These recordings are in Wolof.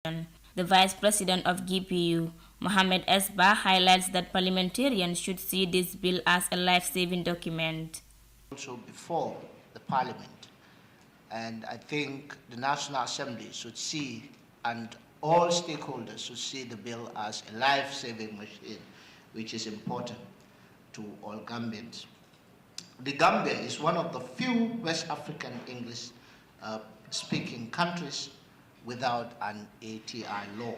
The Vice President of GPU, Mohammed Esba, highlights that parliamentarians should see this bill as a life-saving document. Also before the Parliament, and I think the National Assembly should see, and all stakeholders should see the bill as a life-saving machine, which is important to all Gambians. The Gambia is one of the few West African English-speaking countries without an ATI law.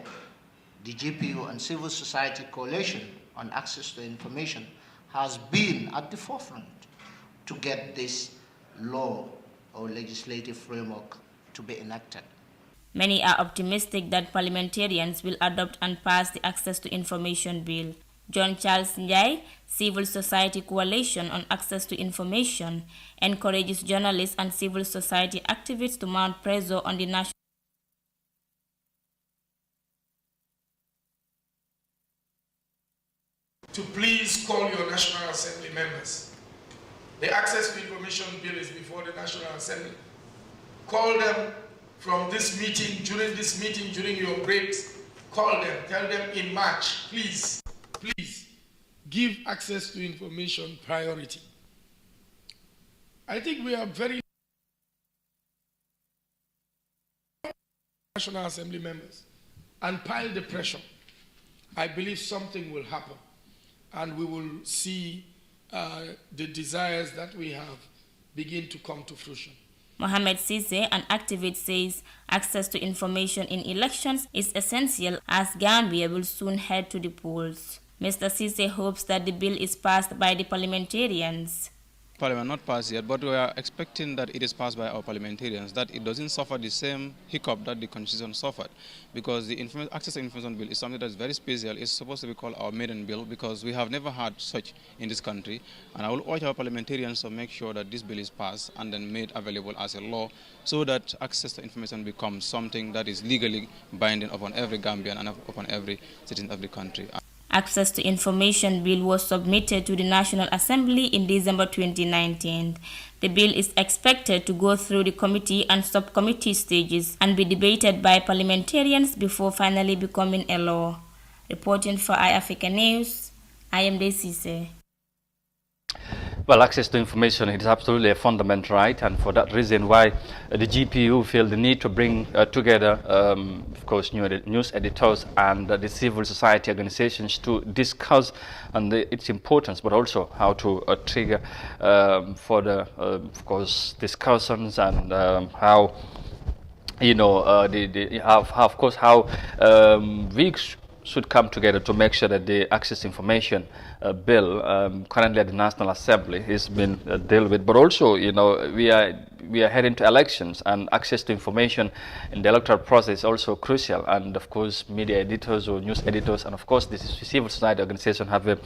The GPU and Civil Society Coalition on Access to Information has been at the forefront to get this law or legislative framework to be enacted. Many are optimistic that parliamentarians will adopt and pass the Access to Information Bill. John Charles Njai, Civil Society Coalition on Access to Information, encourages journalists and civil society activists to mount pressure on the national to please call your National Assembly members. The Access to Information Bill is before the National Assembly. Call them from this meeting, during your breaks. Call them, tell them in March, please give access to information priority. I think we are very National Assembly members and pile the pressure. I believe something will happen and we will see the desires that we have begin to come to fruition. Mohamed Sise, an activist, says access to information in elections is essential as Gambia will soon head to the polls. Mr. Sise hopes that the bill is passed by the parliamentarians. Parliament not passed yet, but we are expecting that it is passed by our parliamentarians, that it doesn't suffer the same hiccup that the Constitution suffered, because the Access to Information Bill is something that is very special. It's supposed to be called our maiden bill because we have never had such in this country, and I will urge our parliamentarians to make sure that this bill is passed and then made available as a law so that access to information becomes something that is legally binding upon every Gambian and upon every citizen of the country. Access to Information Bill was submitted to the National Assembly in December 2019. The bill is expected to go through the committee and subcommittee stages and be debated by parliamentarians before finally becoming a law. Reporting for iAfrica News, I am Desise. Well, access to information is absolutely a fundamental right, and for that reason why the GPU feel the need to bring together, of course, news editors and the civil society organizations to discuss on its importance, but also how to trigger for the, of course, discussions and how, you know, how we should come together to make sure that the access information bill currently at the National Assembly has been dealt with. But also, you know, we are heading to elections, and access to information in the electoral process is also crucial. And of course, media editors or news editors, and of course, the civil society organization have a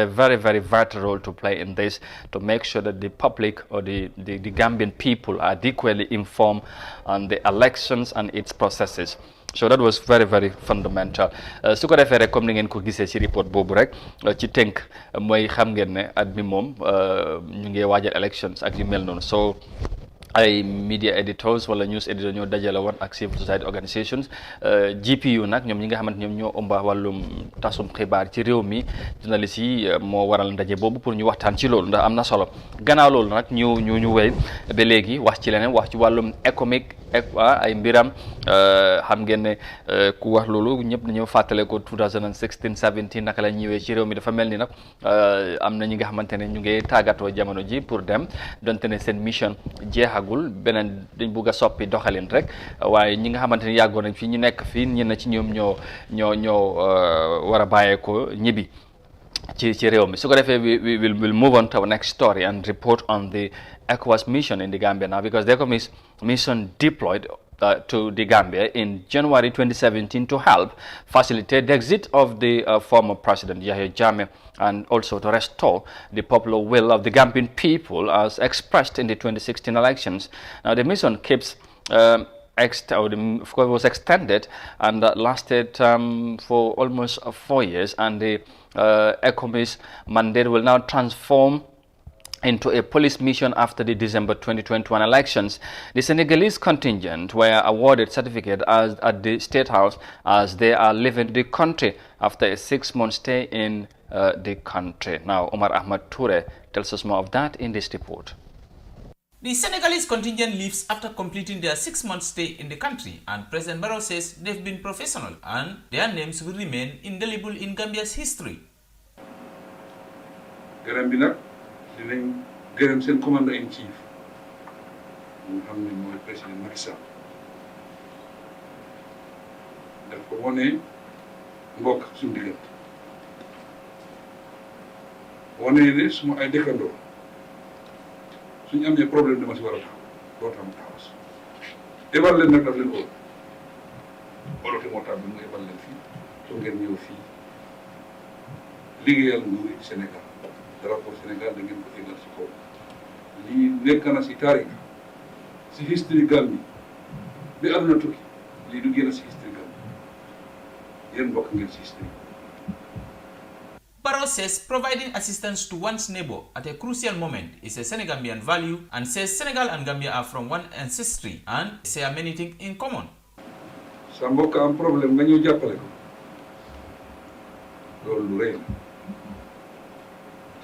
very, very vital role to play in this, to make sure that the public or the Gambian people are adequately informed on the elections and its processes. So that was very, very fundamental. Su ko defee rek comme ni ngeen ko gisee ci report boobu rek ci tënk mooy xam ngeen ne at mi moom ñu ngi waajal elections ak yu mel noonu. So ay media editors wala news editor ñoo dajale woon ak civil society organizations. GPU nag ñoom ñi nga xamante ñoom ñoo ëmba wàllum tasum xibaar ci réew mi, journalistes yi moo waral ndaje boobu pour ñu waxtaan ci loolu ndax am na solo. Gannaaw loolu nag ñu wéy ba léegi wax ci leneen, wax ci wàllum ECOMIG ay mbiram. Xam ngeen ne ku wax loolu ñëpp dañoo fàttale ko 2016-17 naka la ñëwee ci réew mi. Dafa mel ni nag am na ñi nga xamante ne ñu ngi tàggatoo jamono ji pour dem, donte ne seen mission jeexagul, beneen dañ bugg a soppi doxalin rek, waaye ñi nga xamante ne yàggoon nañ fi ñu nekk fii ñenn ci ñoom ñoo war a bàyyeekoo ñibbi ci réew mi. Su ko defee we will move on to our next story and report on the ECOWAS mission in the Gambia now, because the ECOWAS mission deployed to the Gambia in January 2017 to help facilitate the exit of the former president Yahya Jammeh, and also to restore the popular will of the Gambian people as expressed in the 2016 elections. Now the mission keeps of course was extended and lasted for almost 4 years, and the ECOMIG mandate will now transform into a police mission after the December 2021 elections. The Senegalese contingent were awarded certificate at the State House as they are leaving the country after a 6-month stay in the country. Now, Omar Ahmad Toure tells us more of that in this report. The Senegalese contingent leaves after completing their 6-month stay in the country, and President Barrow says they've been professional and their names will remain indelible in Gambia's history. dinañ gërëm seen commander in chief mu xam ne mooy président Macky Sall daf ko wone mbokk suñu diggante wone ne suma ay dëkkandoo suñu amee problème dama si war a taxaw doo tam taxaw si ebal leen nag daf leen olote moo tax bi mu ebal leen fii soo ngeen ñëw fii liggéeyal nguuri Sénégal drapeau Sénégal da ngeen ko tegal si kaw lii nekk na si taarix si history Gambie bi àdduna tukki lii du génn si history Gambie yéen bokk ngeen si history. Barrow says providing assistance to one's neighbor at a crucial moment is a Senegambian value and says Senegal and Gambia are from one ancestry and share many things in common. Sa mbokk am problème nga ñëw jàppale ko loolu lu rëy la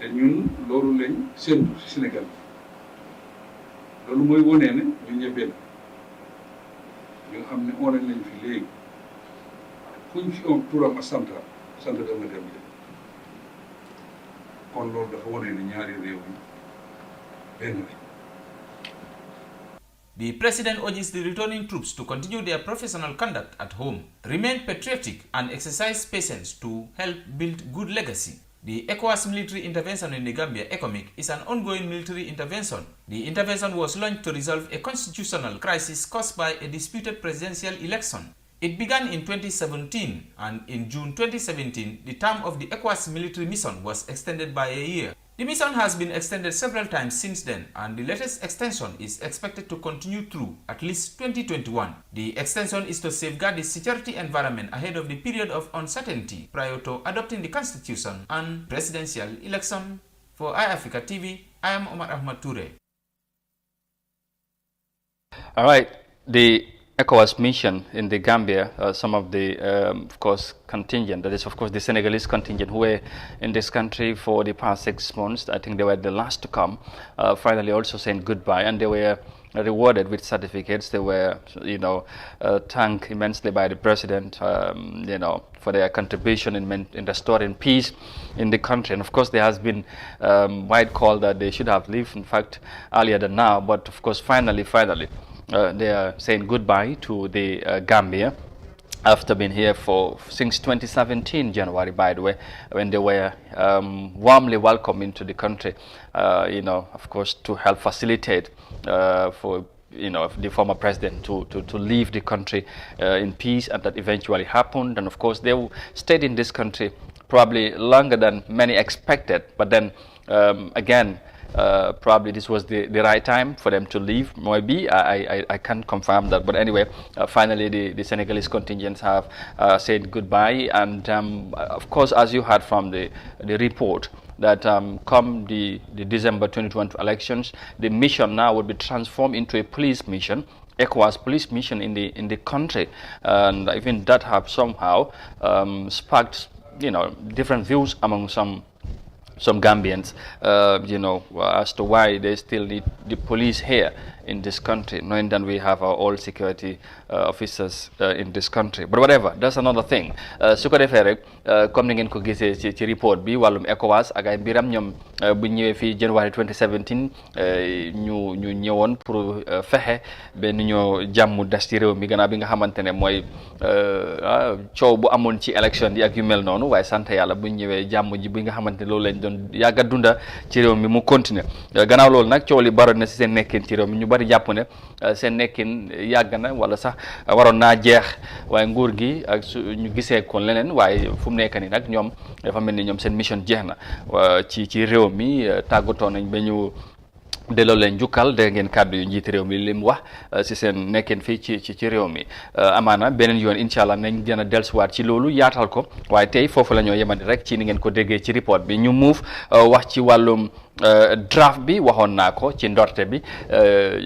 te ñun loolu lañ séntu si Sénégal loolu mooy wone ne ñu ñëbbee na ñu xam ne on lañ fi léegi kuñ fi am turam a sant dem na Gambie kon loolu dafa wone ne ñaari réew yi benn la. The President urges the returning troops to continue their professional conduct at home, remain patriotic and exercise patience to help build good legacy. The ECOWAS military intervention in the Gambia, ECOMIG, is an ongoing military intervention. The intervention was launched to resolve a constitutional crisis caused by a disputed presidential election. It began in 2017, and in June 2017, the term of the ECOWAS military mission was extended by a year. The mission has been extended several times since then, and the latest extension is expected to continue through at least 2021. The extension is to safeguard the security environment ahead of the period of uncertainty prior to adopting the constitution and presidential election. For iAfrica TV, I am Omar Ahmad Toure. All right, the ECOWAS mission in the Gambia, some of the, of course, contingent, that is, of course, the Senegalese contingent who were in this country for the past 6 months. I think they were the last to come, finally also saying goodbye, and they were rewarded with certificates. They were, thanked immensely by the president, for their contribution in restoring peace in the country. And of course, there has been wide call that they should have left, in fact, earlier than now. But of course, finally, they are saying goodbye to the Gambia after being here since 2017 January, by the way, when they were warmly welcomed into the country, of course, to help facilitate for the former president to leave the country in peace, and that eventually happened. And of course, they stayed in this country probably longer than many expected, but then again, probably this was the right time for them to leave. Maybe I can't confirm that, but anyway, finally the Senegalese contingents have said goodbye. And of course, as you heard from the report, that come the December 2020 elections, the mission now would be transformed into a police mission, ECOWAS police mission in the country, and even that have somehow sparked different views among some Gambians, as to why they still need the police here in this country, knowing that we have our own security officers in this country. But whatever, that's another thing. Su ko defee rek comme ni ngeen ko gisee ci report bi wàllum ECOWAS ak ay mbiram ñoom bu ñëwee fii January 2017 ñu ñëwoon pour fexe ba ni ñoo jàmm des ci réew mi gannaaw bi nga xamante ne mooy coow bu amoon ci élection yi ak yu mel noonu, waaye sant yàlla bu ñëwee jàmm ji bi nga xamante ne loolu lañ doon yàgga dunda ci réew mi mu continuer. Gannaaw loolu nag coow li baro na si seen nekkin ci réew mi, ñu bari jàpp ne seen nekkin yàgg na wala sax waroon naa jeex, waaye nguur gi ak ñu gisee ko leneen, waaye fu mu nekk nii nag ñoom dafa mel ni ñoom seen mission jeex na ci réew mi. Tàggatoo nañ ba ñu delloo leen njukkal. dégg ngeen kàddu yu njiiti réew mi li mu wax si seen nekkin fii ci réew mi. Amaana beneen yoon incha allah nañ gën a dellusiwaat ci loolu yaatal ko, waaye tey foofu la ñoo yemandi rek ci ni ngeen ko déggee ci report bi. ñu muuf wax ci wàllum draft bi waxoon naa ko ci ndorte bi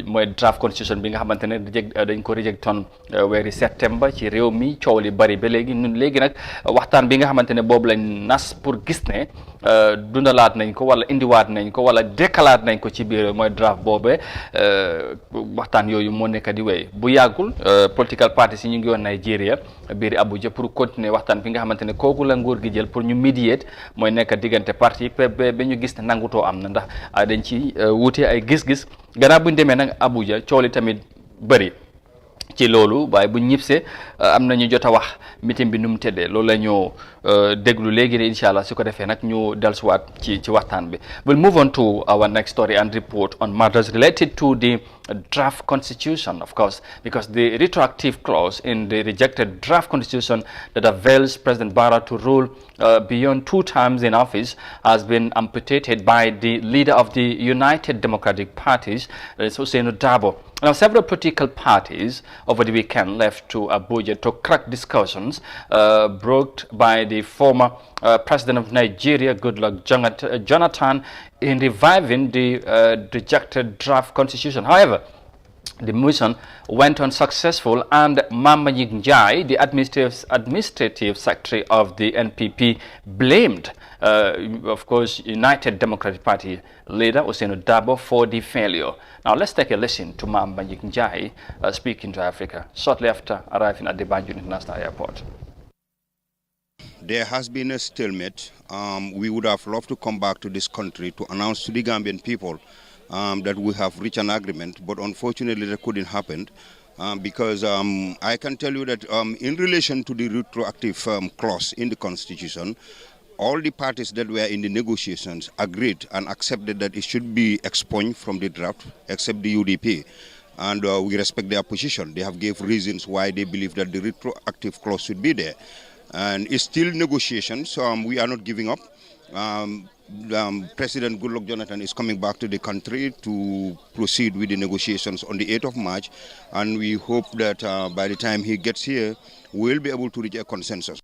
mooy draft constitution bi nga xamante ne dañ ko rejectoon weeri septembre ci réew mi coow li bari ba léegi ñun léegi nag waxtaan bi nga xamante ne boobu lañ nas pour gis ne dundalaat nañ ko wala indiwaat nañ ko wala dekkalaat nañ ko ci biir mooy draft boobee waxtaan yooyu moo nekk di wéy bu yàggul political parties yi ñu ngi woon Nigeria biir Abuja pour continuer waxtaan bi nga xamante ne kooku la nguur gi jël pour ñu mediate mooy nekk diggante parti ba ñu gis ne nangutoo am na ndax dañ ci wutee ay gis-gis gannaaw bu ñu demee nag Abuja coow li tamit bëri ci loolu waaye bu ñibsee am na ñu jot a wax meeting bi nu mu tëddee loolu la ñu déglu léegi ne incha allah su ko defee nag ñu dellusiwaat ci waxtaan bi. We'll move on to our next story and report on matters related to the draft constitution, of course, because the retroactive clause in the rejected draft constitution that avails President Barrow to rule beyond 2 terms in office has been amputated by the leader of the United Democratic Parties, Hussein Dabo. Now, several political parties over the weekend left to Abuja to crack discussions brought by the former President of Nigeria, Goodluck Jonathan, in reviving the rejected draft constitution. However, the mission went unsuccessful, and Mama Njai, the administrative secretary of the NPP, blamed, of course, United Democratic Party leader Hussein Dabo for the failure. Now, let's take a listen to Mama Njai speaking to Africa shortly after arriving at the Banjul International Airport. There has been a stalemate. We would have loved to come back to this country to announce to the Gambian people that we have reached an agreement, but unfortunately that couldn't happen because I can tell you that in relation to the retroactive clause in the Constitution, all the parties that were in the negotiations agreed and accepted that it should be expunged from the draft, except the UDP. And we respect their position. They have gave reasons why they believe that the retroactive clause should be there. And it's still negotiations, we are not giving up. President Goodluck Jonathan is coming back to the country to proceed with the negotiations on the 8th of March, and we hope that by the time he gets here, we'll be able to reach a consensus.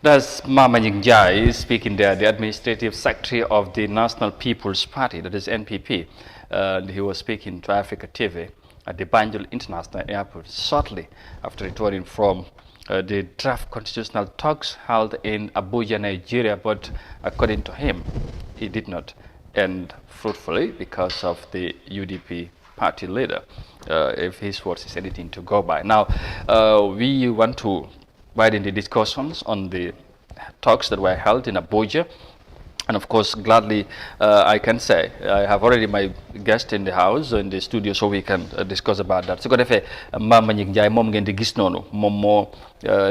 That's Mama Njai speaking there, the administrative secretary of the National People's Party, that is NPP. He was speaking to Africa TV at the Banjul International Airport shortly after returning from the draft constitutional talks held in Abuja, Nigeria, but according to him, he did not end fruitfully because of the UDP party leader, if his words is anything to go by. Now, we want to widen the discussions on the talks that were held in Abuja. And of course, gladly, I can say, I have already my guest in the house, in the studio, so we can discuss about that. So, ko defee Mama Njai moom ngeen di gis noonu moom moo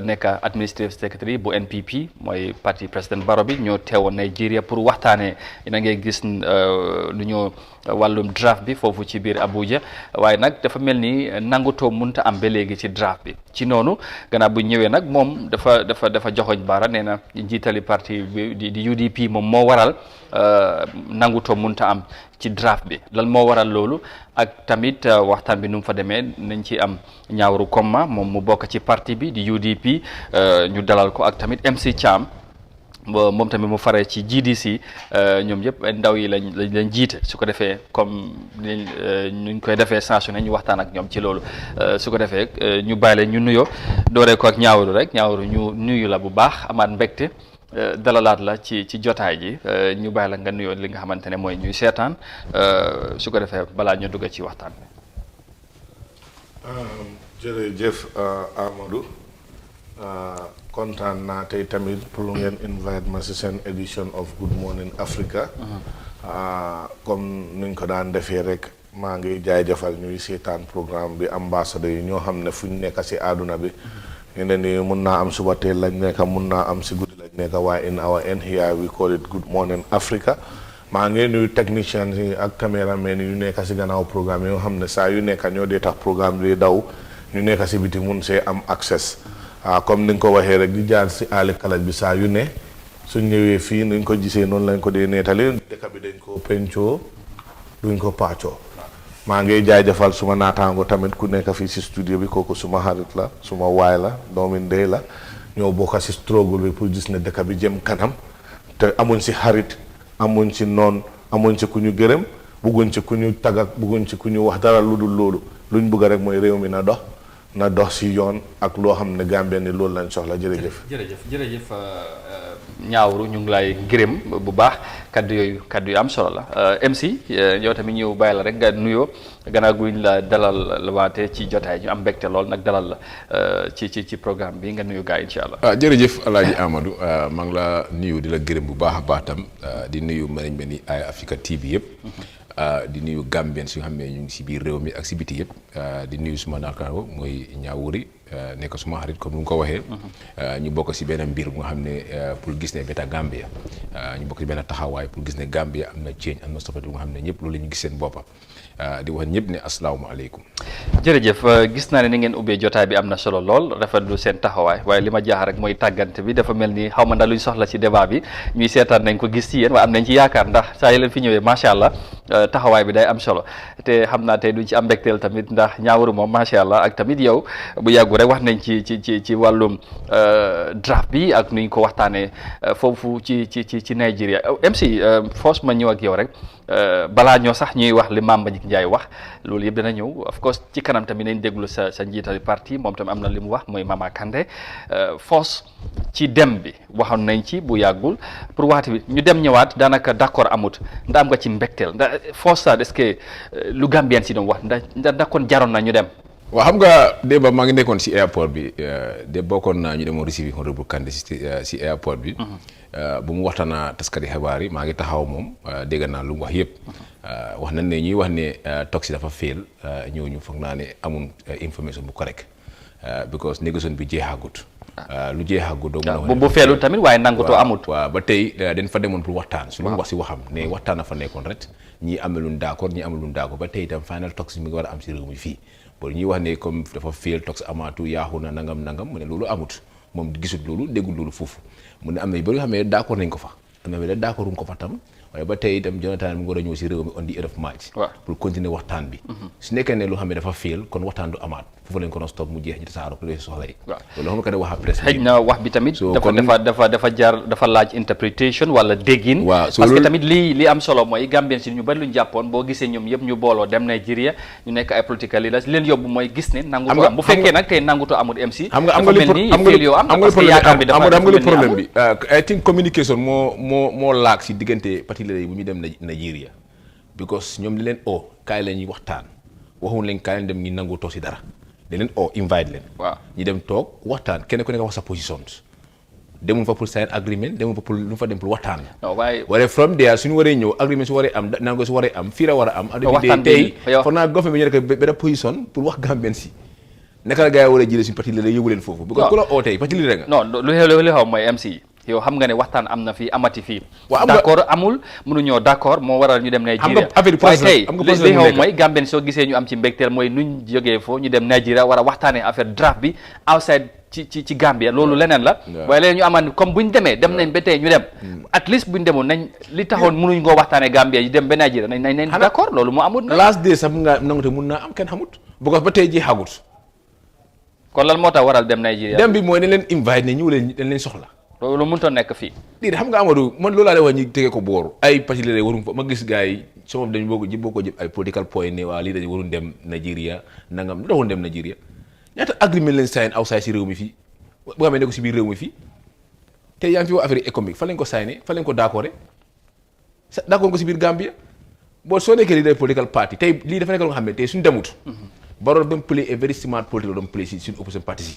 nekk administrative secretary bu NPP mooy parti président Barrow bi ñoo teewoon Nigeria pour waxtaanee na ngay gis lu ñoo wàllum draft bi foofu ci biir Abuja waaye nag dafa mel ni nangutoo munta am ba léegi ci draft bi ci noonu gannaaw bu ñëwee nag moom dafa joxoñ baara nee na njiitali parti bi di UDP moom moo waral nangutoo munta am ci draft bi lan moo waral loolu ak tamit waxtaan bi nu mu fa demee nañ ci am ñaawru komma moom mu bokk ci parti bi di UDP ñu dalal ko ak tamit MC Cham moom tamit mu faree ci GDC ñoom yëpp ndaw yi lañ jiite su ko defee comme ñu koy defee saa su ne ñu waxtaan ak ñoom ci loolu su ko defee ñu bàyyi leen ñu nuyoo dooree ko ak ñaawru rek ñaawru ñu nuyu la bu baax amaat mbégte dalalaat la ci jotaay ji ñu bàyyi la nga nuyoo li nga xamante ne mooy ñuy seetaan su ko defee balaa ñu dugg ci waxtaan bi. jërëjëf Amadou kontaan naa tey tamit pour ngeen invite ma si seen edition of Goodmorning Africa. comme nuñ ko daan defee rek maa ngi jaajëfal ñuy seetaan programme bi ambassadeur yi ñoo xam ne fu ñu nekk si àdduna bi. ñu ne ni mun naa am suba teel lañ nekk mun naa am si guddi lañ nekk waaye in our end here we call it Goodmorning Africa. maa ngi nuyu technicians yi ak caméraman yi ñu nekk si gannaaw programme yoo xam ne saa yu nekk ñoo dee tax programme bi daw ñu nekk si biti mun see am access. comme ni nga ko waxee rek di jaar si aali kalaj bi saa yu ne suñ ñëwee fii nuñ ko gisee noonu lañ ko dee neetale dëkk bi dañ ko pencoo duñ ko paccoo maa ngi jaajëfal suma naataango tamit ku nekk fii si studio bi kooku suma xarit la suma waay la doomi ndey la ñoo bokk si struggle bi pour gis ne dëkk bi jëm kanam te amuñ si xarit amuñ si noon amuñ si ku ñu gërëm bugguñ ci ku ñu tagak bugguñ ci ku ñu wax dara lu dul loolu luñ bëgg rek mooy réew mi na dox si yoon ak loo xam ne Gambien ni loolu lañ soxla jërëjëf ñaawru ñu ngi lay gërëm bu baax kaddu yu am solo la MC yow tamit ñëw bàyyi la rek nga nuyoo gannaaw guñ la dalal la waate ci jotaay ñu am mbégte lool nag dalal la ci programme bi nga nuyu gaa yi incha allah. jërëjëf Alaaji Amadou maa ngi la nuyu di la gërëm bu baax a baax tam di nuyu management ni Eye Africa TV yëpp. di nuyu Gambien si nga xam ne ñu ngi si biir réew mi ak si biti yëpp di nuyu suma naataango mooy ñaawuri nekk suma xarit comme nu nga ko waxee. ñu bokk si benn mbir bu nga xam ne pour gis ne beta Gambia ñu bokk si benn taxawaay pour gis ne Gambia am na change am na soppati bu nga xam ne ñëpp loolu la ñu gis seen boppa di wax ñëpp ne asalaamaaleykum. jërëjëf gis naa ne ni ngeen ubbee jotaay bi am na solo lool rafetlu seen taxawaay waaye li ma jaax rek mooy tàggante bi dafa mel ni xaw ma ndax luñ soxla ci débat bi ñuy seetaan nañ ko gis ci yéen waaye am nañ ci yaakaar ndax saa yi leen fi ñëwee macha allah taxawaay bi day am solo te xam naa tey duñ ci am mbégteel tamit ndax ñaawuru moom macha allah ak tamit yow bu yàggu rek wax nañ ci wàllum draft bi ak nuñ ko waxtaanee foofu ci Nigeria MC force ma ñëw ak yow rek balaa ñoo sax ñuy wax li Mame Mbagnick Ndiaye wax loolu yëpp dana ñëw of course ci kanam tamit nañ déglu sa njiital parti moom tamit am na li mu wax mooy Mama Kandeh force ci dem bi waxoon nañ ci bu yàggul pour waxtu bi ñu dem ñëwaat daanaka d'accord amut ndax am nga ci mbégteel ndax force ça est-ce que lu Gambien si doon wax ndax kon jaroon na ñu dem. waaw xam nga démb maa ngi nekkoon si airport bi de bokkoon naa ñu demoon receive honorable Kandeh si airport bi. bu mu waxtaanaa taskati xibaar yi maa ngi taxaw moom dégg naa lu mu wax yëpp wax nañ ne ñuy wax ne toxi dafa fail ñooñu foog naa ne amul information bu correct because négociation bi jeexagut. lu jeexagut doo mën a bu feelu tamit waaye nangutoo amut. waaw ba tey dañ fa demoon pour waxtaan su lu mu wax si waxam ne waxtaan na fa nekkoon rek ñii ameluñ d'accord ñii ameluñ d'accord ba tey itam final toxi mi ngi war a am si réew mi fii bon ñuy wax ne comme dafa fail tox amaatu yaaxu na nangam mu ne loolu amut moom gisut loolu déggul loolu foofu mu ne am na yu bëri yoo xam ne d'accord nañ ko fa am na yu d'accord ko fa tam waaye ba tey itam Jonathan mu ngi war a ñëw si réew mi on the 8th of March pour continuer waxtaan bi su nekkee ne loo xam ne dafa fail kon waxtaan du amaat foofu lañ ko doon stop mu jeex ñu tasaaroo ko soxla yi loolu xam nga ko ne wax presse xëy na wax bi tamit dafa laaj interpretation wala déggin parce que tamit li am solo mooy Gambien si ñu bari lu ñu jàppoon boo gisee ñoom yëpp ñu booloo dem Nigeria ñu nekk ay political leaders leen yóbbu mooy gis ne nanguto am bu fekkee nag tey nanguto amul MC xam nga problème bi I think communication moo laag si diggante parti leader yi bu ñu dem Nigeria because ñoom li leen kaay la ñuy waxtaan waxuñ leen kaay leen dem ñi nangu toog si dara da leen invite leen ñi dem toog waxtaan kenn ku nekk wax sa position demuñ fa pour sign agreement demuñ fa pour lu fa dem pour waxtaan waaye from there suñu waree ñëw agreement su waree am nango su waree am fii la war a am waxtaan tey foog naa government bi ñu nekk benn position pour wax Gambien si naka la gars yi war a jëlee suñu parti leader yóbbu leen foofu because ku la tey parti leader nga non lu xew mooy MC yow xam nga ne waxtaan am na fii amati fii d'accord amul mënuñoo d'accord moo waral ñu dem Nigeria waaye tey li xew mooy Gambien soo gisee ñu am ci mbégteel mooy nuñ jógee foo ñu dem Nigeria war a waxtaanee affaire draft bi outside ci Gambia loolu leneen la waaye léegi ñu amaan comme buñ demee dem nañ ba tey ñu dem at least buñ demoon nañ li taxoon mënuñ ngoo waxtaanee Gambia yi dem ba Nigeria nañ d'accord loolu moo amul last day sax nga nangute mun naa am kenn xamut because ba tey ji xagut kon lan moo tax waral dem Nigeria dem bi mooy ne leen invite ne ñëw leen dañ leen soxla loolu mënut a nekk fii lii xam nga Amadou man loolu laa lay wax ñu tege ko boor ay parti leader waruñ fa ma gis gars yi sama dañ boo ko jëp ay political point ne waa lii dañu waruñ dem Nigeria nangam lu taxoon dem Nigeria ñaata agreement leen sign outside si réew mi fii bu nga xam ne ko si biir réew mi fii te yaa ngi fi wax affaire économique fa lañ ko signé fa lañ ko d'accord ko si biir Gambia boo soo nekkee lii day political party tey lii dafa nekk nga xam ne tey suñu demut Barrow doon play a very smart political doon play si suñu opposition party si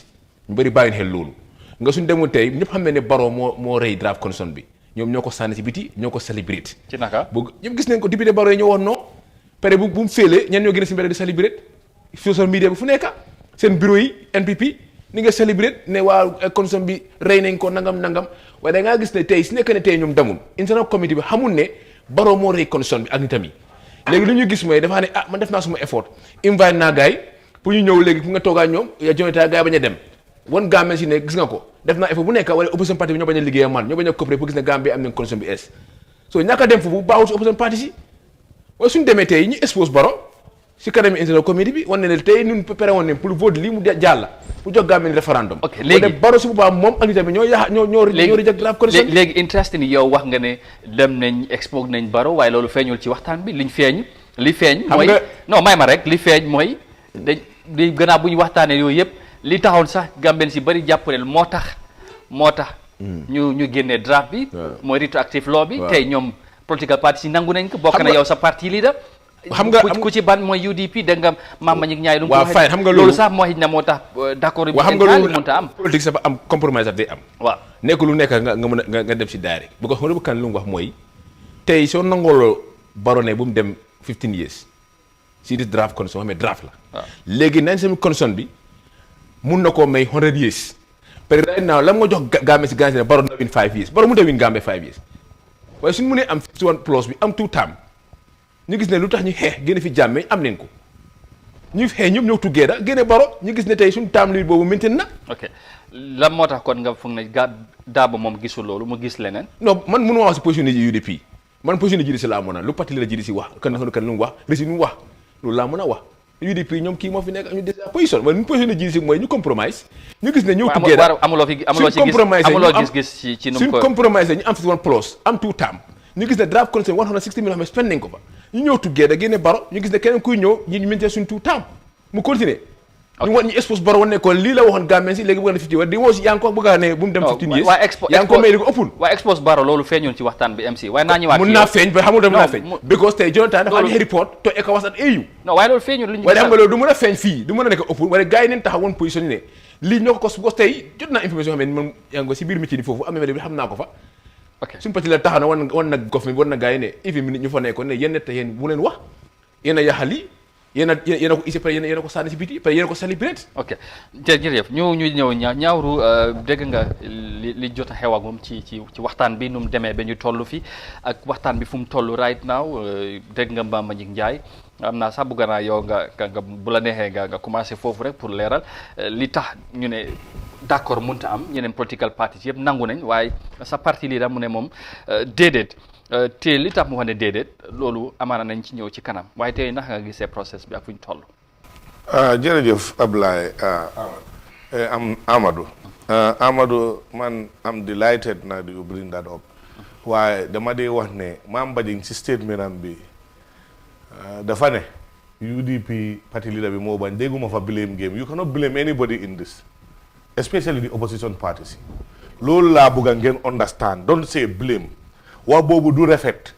ñu bëri bàyyi xel loolu nga suñ demul tey ñëpp xam ne Barrow moo rey draft constitution bi ñoom ñoo ko sànni si biti ñoo ko celebrate ci naka bu ñëpp gis nañ ko député Barrow yi ñoo woon non pare bu mu félee ñan ñoo gën a si mbedd di celebrate social media bi fu nekka seen bureau yi NPP ni nga celebrate ne waa constitution bi rey nañ ko nangam waaye da ngaa gis ne tey si nekk ne tey ñoom demul internal committee bi xamul ne Barrow moo rey constitution bi ak nitam yi léegi li ñu gis mooy dafa ne man def naa suma effort invite naa gars yi pour ñu ñëw léegi fu nga toogaa ñoom ya joneta gars yi bañ a dem wan Gambien si ne gis nga ko def naa effort bu nekk wala opposition parti bi ñoo bañ a liggéey man ñoo bañ a coopérer pour gis ne Gambie am nañ condition bi so ñàkk a dem foofu baaxul si opposition parti si waaye suñu demee tey ñu expose Barrow si kanam internal committee bi wane ne tey ñun préparé woon ne pour vote lii mu jàll pour jox Gambie référendum. ok léegi Barrow su boobaa moom ak tamit ñoo reject draft constitution. léegi interesting yow wax nga ne dem nañ expose nañ Barrow waaye loolu feeñul ci waxtaan bi li feeñ mooy non may ma rek li feeñ mooy di gannaaw bu ñu waxtaanee yooyu yëpp li taxoon sax Gambien si bëri jàppale moo tax ñu génnee draft bi mooy retroactive law bi tey ñoom political party si nangu nañ ko bokk na yow sa parti leader xam nga ku ci ban mooy UDP da nga Mama Ñik Ñaay waaw fine xam nga loolu sax moo xëy na moo tax d'accord bi xam nga loolu mënta am politique sax am compromise day am waaw nekk lu nekk nga mën a nga dem si daari bu ko xam kan lu mu wax mooy tey soo nangooloo Barrow bu mu dem 15 years si di draft constitution xam ne draft la léegi nañ seen constitution bi mun na koo may 100 years parce que right now lan nga jox Gambie si Gambie ne Barrow na win 5 years Barrow mu win Gambie 5 years waaye suñu mënee am 51 plus bi am 2 term ñu gis ne lu tax ñu xeex génne fi jàmme am nañ ko ñu xeex ñëpp ñëw together génne Barrow ñu gis ne tey suñu term li boobu maintain na. ok lan moo tax kon nga foog ne Darboe moom gisul loolu mu gis leneen. non man mënu ma wax si position yi UDP man position yi GDC laa mën a lu parti la GDC wax kan lu mu wax rési lu mu wax loolu laa mën a wax UDP ñoom kii moo fi nekk ñu déjà position waaye ñu position yi GDC mooy ñu compromise ñu gis ne ñëw together amuloo gis ci nu mu ko suñ compromise ñu am 51 plus am 2 term ñu gis ne draft constitution 160 millions xam ne spend nañ ko fa ñu ñëw together génne Barrow ñu gis ne keneen kuy ñëw ñu maintain suñ 2 term mu continuer ñu wan ñu expose Barrow wane ko lii la waxoon Gambien si léegi bëgg na 50 war di woo si yaa ngi ko bëgg a ne bu mu dem 15 years yaa ngi ko may li ko ëppul waaye expose Barrow loolu feeñoon ci waxtaan bi MC waaye naa ñëwaat mun naa feeñ ba xamul dafa naa feeñ because tey Jonathan dafa andi report to ECOWAS at AU non waaye loolu feeñul li ñu waaye xam nga loolu du mën a feeñ fii du mën a nekk ëppul waaye gars yi neen taxaw woon position ne lii ñoo ko because tey jot naa information xam ne man yaa ngi si biir métier ni foofu am na xam naa ko fa suñu parti la taxaw na wan na government wan na gars yi ne ifi minute ñu fa nekkoon ne yéen te yéen bu leen wax yéen a yaxal yi yéen a ko isi pare yéen a ko sànni si biti pare yéen a ko celebrate ok jërëjëf ñu ñëw ñaawru dégg nga li jot a xew ak moom ci waxtaan bi nu mu demee ba ñu toll fi ak waxtaan bi fu mu toll right now dégg nga Mama Ñik Njaay am naa sax bëgg naa yow nga bu la neexee nga commencé foofu rek pour leeral li tax ñu ne d'accord mënta am ñeneen political parties yëpp nangu nañ waaye sa parti lii da mu ne moom déedéet te li tax mu wax ne déedéet loolu amaana nañ ci ñëw ci kanam waaye tey naka nga gisee process bi ak fu ñu toll. jërëjëf Ablaye Amadou man am delighted na you bring that up waaye dama dee wax ne Mame Bajing ci statement am bi dafa ne UDP party leader bi moo bañ dégguma fa blame game you cannot blame anybody in this especially the opposition parties loolu laa bëgg a ngeen understand don't say blame wax boobu du rafet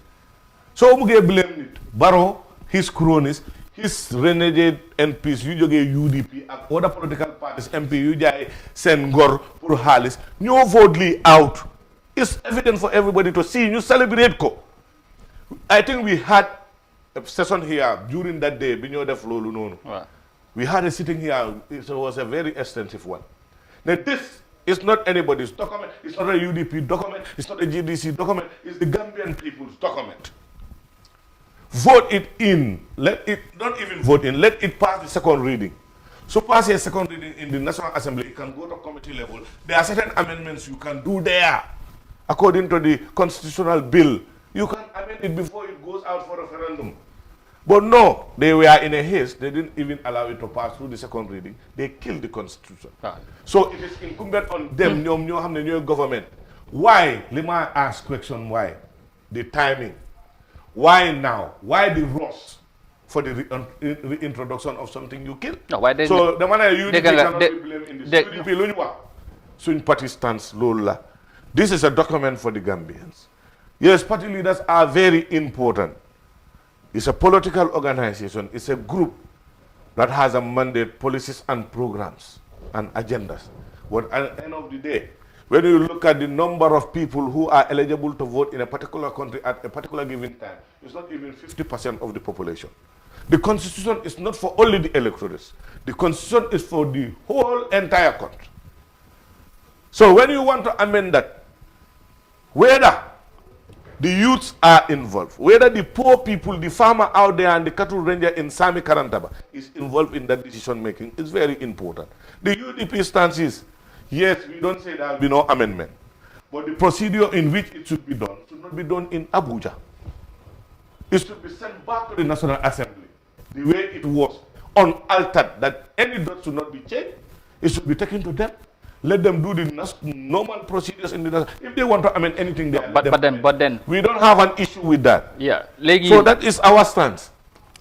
soo buggee blame nit Barrow his cronies his renegade MPs yu jógee UDP ak other political parties MP yu jaay seen ngor pour xaalis ñoo vote lii out it's evident for everybody to see ñu celebrate ko I think we had a session here during that day bi ñoo def loolu noonu we had a sitting here it was a very extensive one now this is not anybody's document. It's not a UDP document. It's not a GDC document. It's the Gambian people's document. Vote it in. Let it, not even vote in, let it pass the second reading. So pass a second reading in the National Assembly. It can go to committee level. There are certain amendments you can do there. According to the constitutional bill, you can amend it before it goes out for referendum. But no, they were in a haste. They didn't even allow it to pass through the second reading. They killed the constitution. So it is incumbent on them, new government. Why? Let me ask question why. The timing. Why now? Why the rush for the reintroduction of something you killed? No, why they, so the man you cannot be blamed in this. UDP, party stands Lola. This is a document for the Gambians. Yes, party leaders are very important. It's a political organization. It's a group that has a mandate, policies and programs and agendas. But at the end of the day, when you look at the number of people who are eligible to vote in a particular country at a particular given time, it's not even 50% of the population. The constitution is not for only the electorates. The constitution is for the whole entire country. So when you want to amend that, whether the youths are involved, whether the poor people, the farmer out there and the cattle ranger in Sami Karantaba is involved in that decision making, is very important. The UDP stance is, yes, we don't say there will be no amendment, but the procedure in which it should not be done in Abuja. It should be sent back to the National Assembly. the way it was, unaltered, that any dot should not be changed. It should be taken to them. Let them do the normal procedures in the. If they want to amend anything, they but then we don't have an issue with that. Yeah, so that is our stance.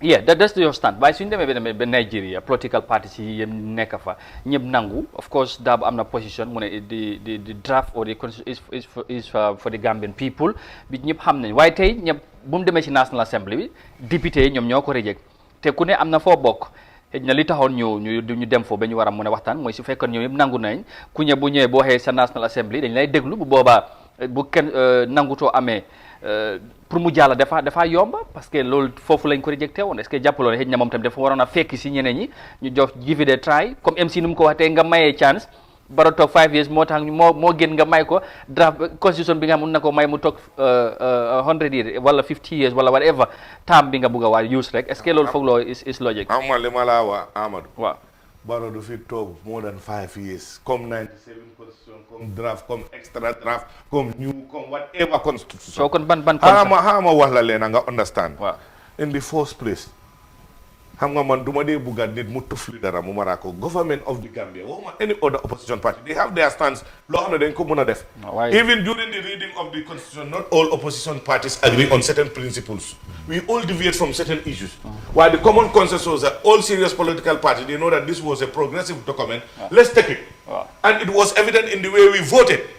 Yeah, that's your stand. By suñ demee ba Nigeria political parties yi nekk fa ñëpp nangu, of course Dab am na position mu ne the draft or the constitution is for the Gambian people bi ñëpp xam nañ waaye tey ñëpp bu mu demee ci National Assembly bi député yi ñoom ñoo ko reject te ku ne am na foo bokk xëy na li taxoon ñu dem foofu ba ñu war a mën a waxtaan mooy su fekkoon ñoom yëpp nangu nañ ku ñëw bu ñëwee boo xëyee sa National Assembly dañ lay déglu bu boobaa bu kenn nangutoo amee pour mu jàll dafa yomba parce que loolu foofu lañ ko rejecté woon est-ce que jàppaloo ne xëy na moom tam dafa waroon a fekk si ñeneen ñi ñu jox give it a try comme MC nu mu ko waxee nga mayee chance Barrow toog 5 years moo tax moo gën nga may ko draft constitution bi nga mun na ko may mu toog 100 years wala 50 years wala whatever time bi nga bugg a waa use rek est-ce que loolu foog loo is logique. Ama li ma laa wax Amadou. waaw Barrow du fi toog more than 5 years comme 97 constitution comme draft comme extra draft comme new comme whatever constitution. so kon ban xama wax la leen nga understand. waaw in the first place xam nga man duma dee bugga nit mu tufli dara mu mara ko government of the Gambia waxuma any other opposition party they have their stance loo xam ne dañ ko mën a def. even during the reading of the constitution not all opposition parties agree on certain principles. We all deviate from certain issues. While the common consensus that all serious political parties, they know that this was a progressive document. Let's take it. And it was evident in the way we voted.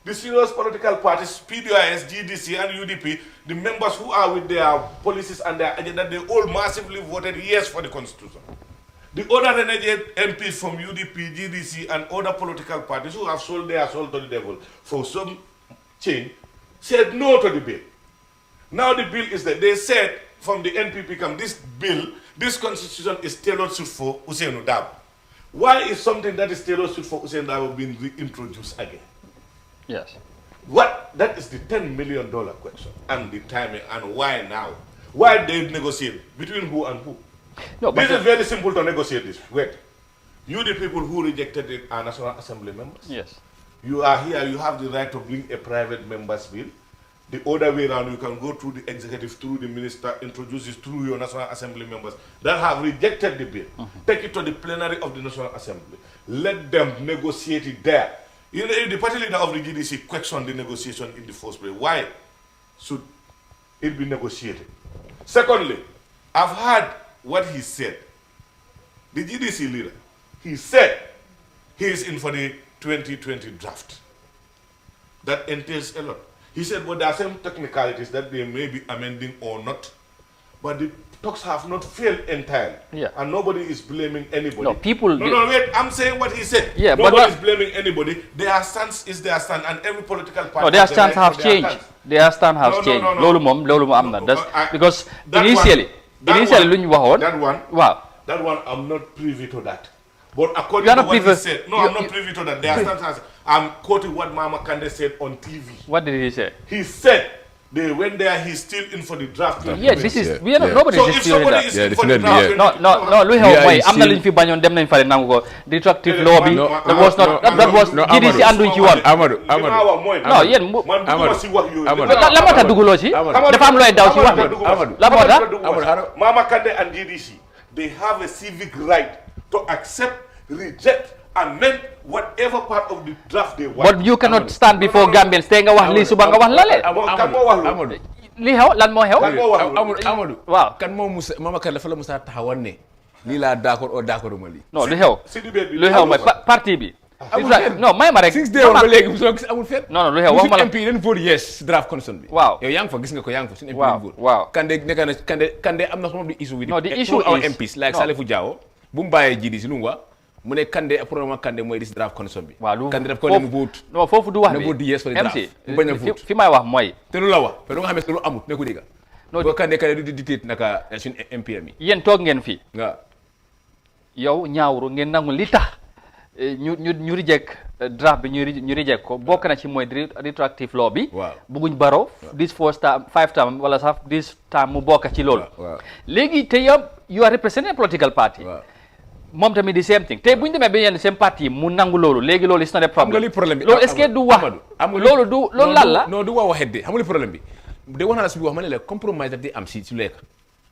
The serious political parties, PDIS, GDC, and UDP, the members who are with their policies and their agenda, they all massively voted yes for the constitution. The other renegade MPs from UDP, GDC, and other political parties who have sold their soul to the devil for some change, said no to the bill. Now the bill is that they said from the NPP come this bill, this constitution is tailored suit for Hussein Dab. Why is something that is tailored suit for Hussein Dab being reintroduced again? Yes. That is the $10 million question and the timing and why now? Why they negotiate between who and who? No, this is very simple to negotiate this. Wait, you the people who rejected it are National Assembly members. Yes. You are here. You have the right to bring a private member's bill. The other way around, you can go through the executive, through the minister, introduce it through your National Assembly members that have rejected the bill. Take it to the plenary of the National Assembly. Let them negotiate it there. You know, the party leader of the GDC questioned the negotiation in the first place. Why should it be negotiated? Secondly, I've heard what he said. The GDC leader, he said he is in for the 2020 draft. That entails a lot. He said, well, there are some technicalities that they may be amending or not, but the talks have not failed entirely. Yeah. And nobody is blaming anybody. No, people... No, wait, I'm saying what he said. Yeah, nobody is blaming anybody. Their stance is their stand, and every political party... No, their stance have changed. Their stand has changed. Lolu mom am na. Because initially, that one, I'm not privy to that. But according to what he said... No, I'm not privy to that. Their stance has... I'm quoting what Mama Kande said on TV. What did he say? He said they went there, he's still in for the draft. Yeah, this is... We are not, nobody is disputing that. Is in for the draft, No, look how way. I'm not in fi banyon dem nañ fa nango the retroactive lobby. That was not that was GDC andu ci won. Amadou. No, yeen man duma ci wax yoy. La mota dugulo ci. Dafa am loy daw ci wax. La mota Mama Kande and GDC, they have a civic right to accept, reject, amend whatever part of the draft they want. But you cannot stand before Gambians saying nga wax li suba nga wax lale. Amadou. Li xew lan moo xew? Amadou. Waaw. Kan moo Musa Mama Kane dafa la Musa taxawoon ne lii laa d'accord o d'accord ma lii. Non lu xew. Lu xew mooy parti bi. Non may ma rek. 6 days ba léegi musoo gis amul fenn. Non lu xew wax ma la. MP dañ vote yes draft constitution bi. Waaw. Yow yaa ngi fa gis nga ko yaa ngi fa suñu MP dañ vote. Waaw. Kande am na some of the issue with the issue is our MPs like Salifou Diawo bu mu bàyyee GDC lu mu wax mu ne Kande problème Kande mooy dis draft constitution bi. Waaw Kande daf ko ne mu vote. Non foofu du wax bi. ne vote yes for the draft. mu bañ a vote fi may wax mooy. te lu la wax te lu nga xam ne lu amut ne ko dégg. boo Kande du dictate naka suñu MPM yi. Yéen toog ngeen fii. waaw. yow ñaawru ngeen nangu li tax ñu reject draft bi ñu reject ko bokk na ci mooy retroactive law bi. waaw bëgguñ Barrow. this 5 term wala sax this term mu bokk ci loolu. léegi te yow you are representing a political party. moom tamit di same thing te bu ñu demee ba yenn seen parti mu nangu loolu léegi loolu is not a problem. loolu est-ce que du wax loolu du loolu lan la. non du wax waxet de xam nga li problème bi de wax naa la suñu wax ma ne la compromise daf di am si lekk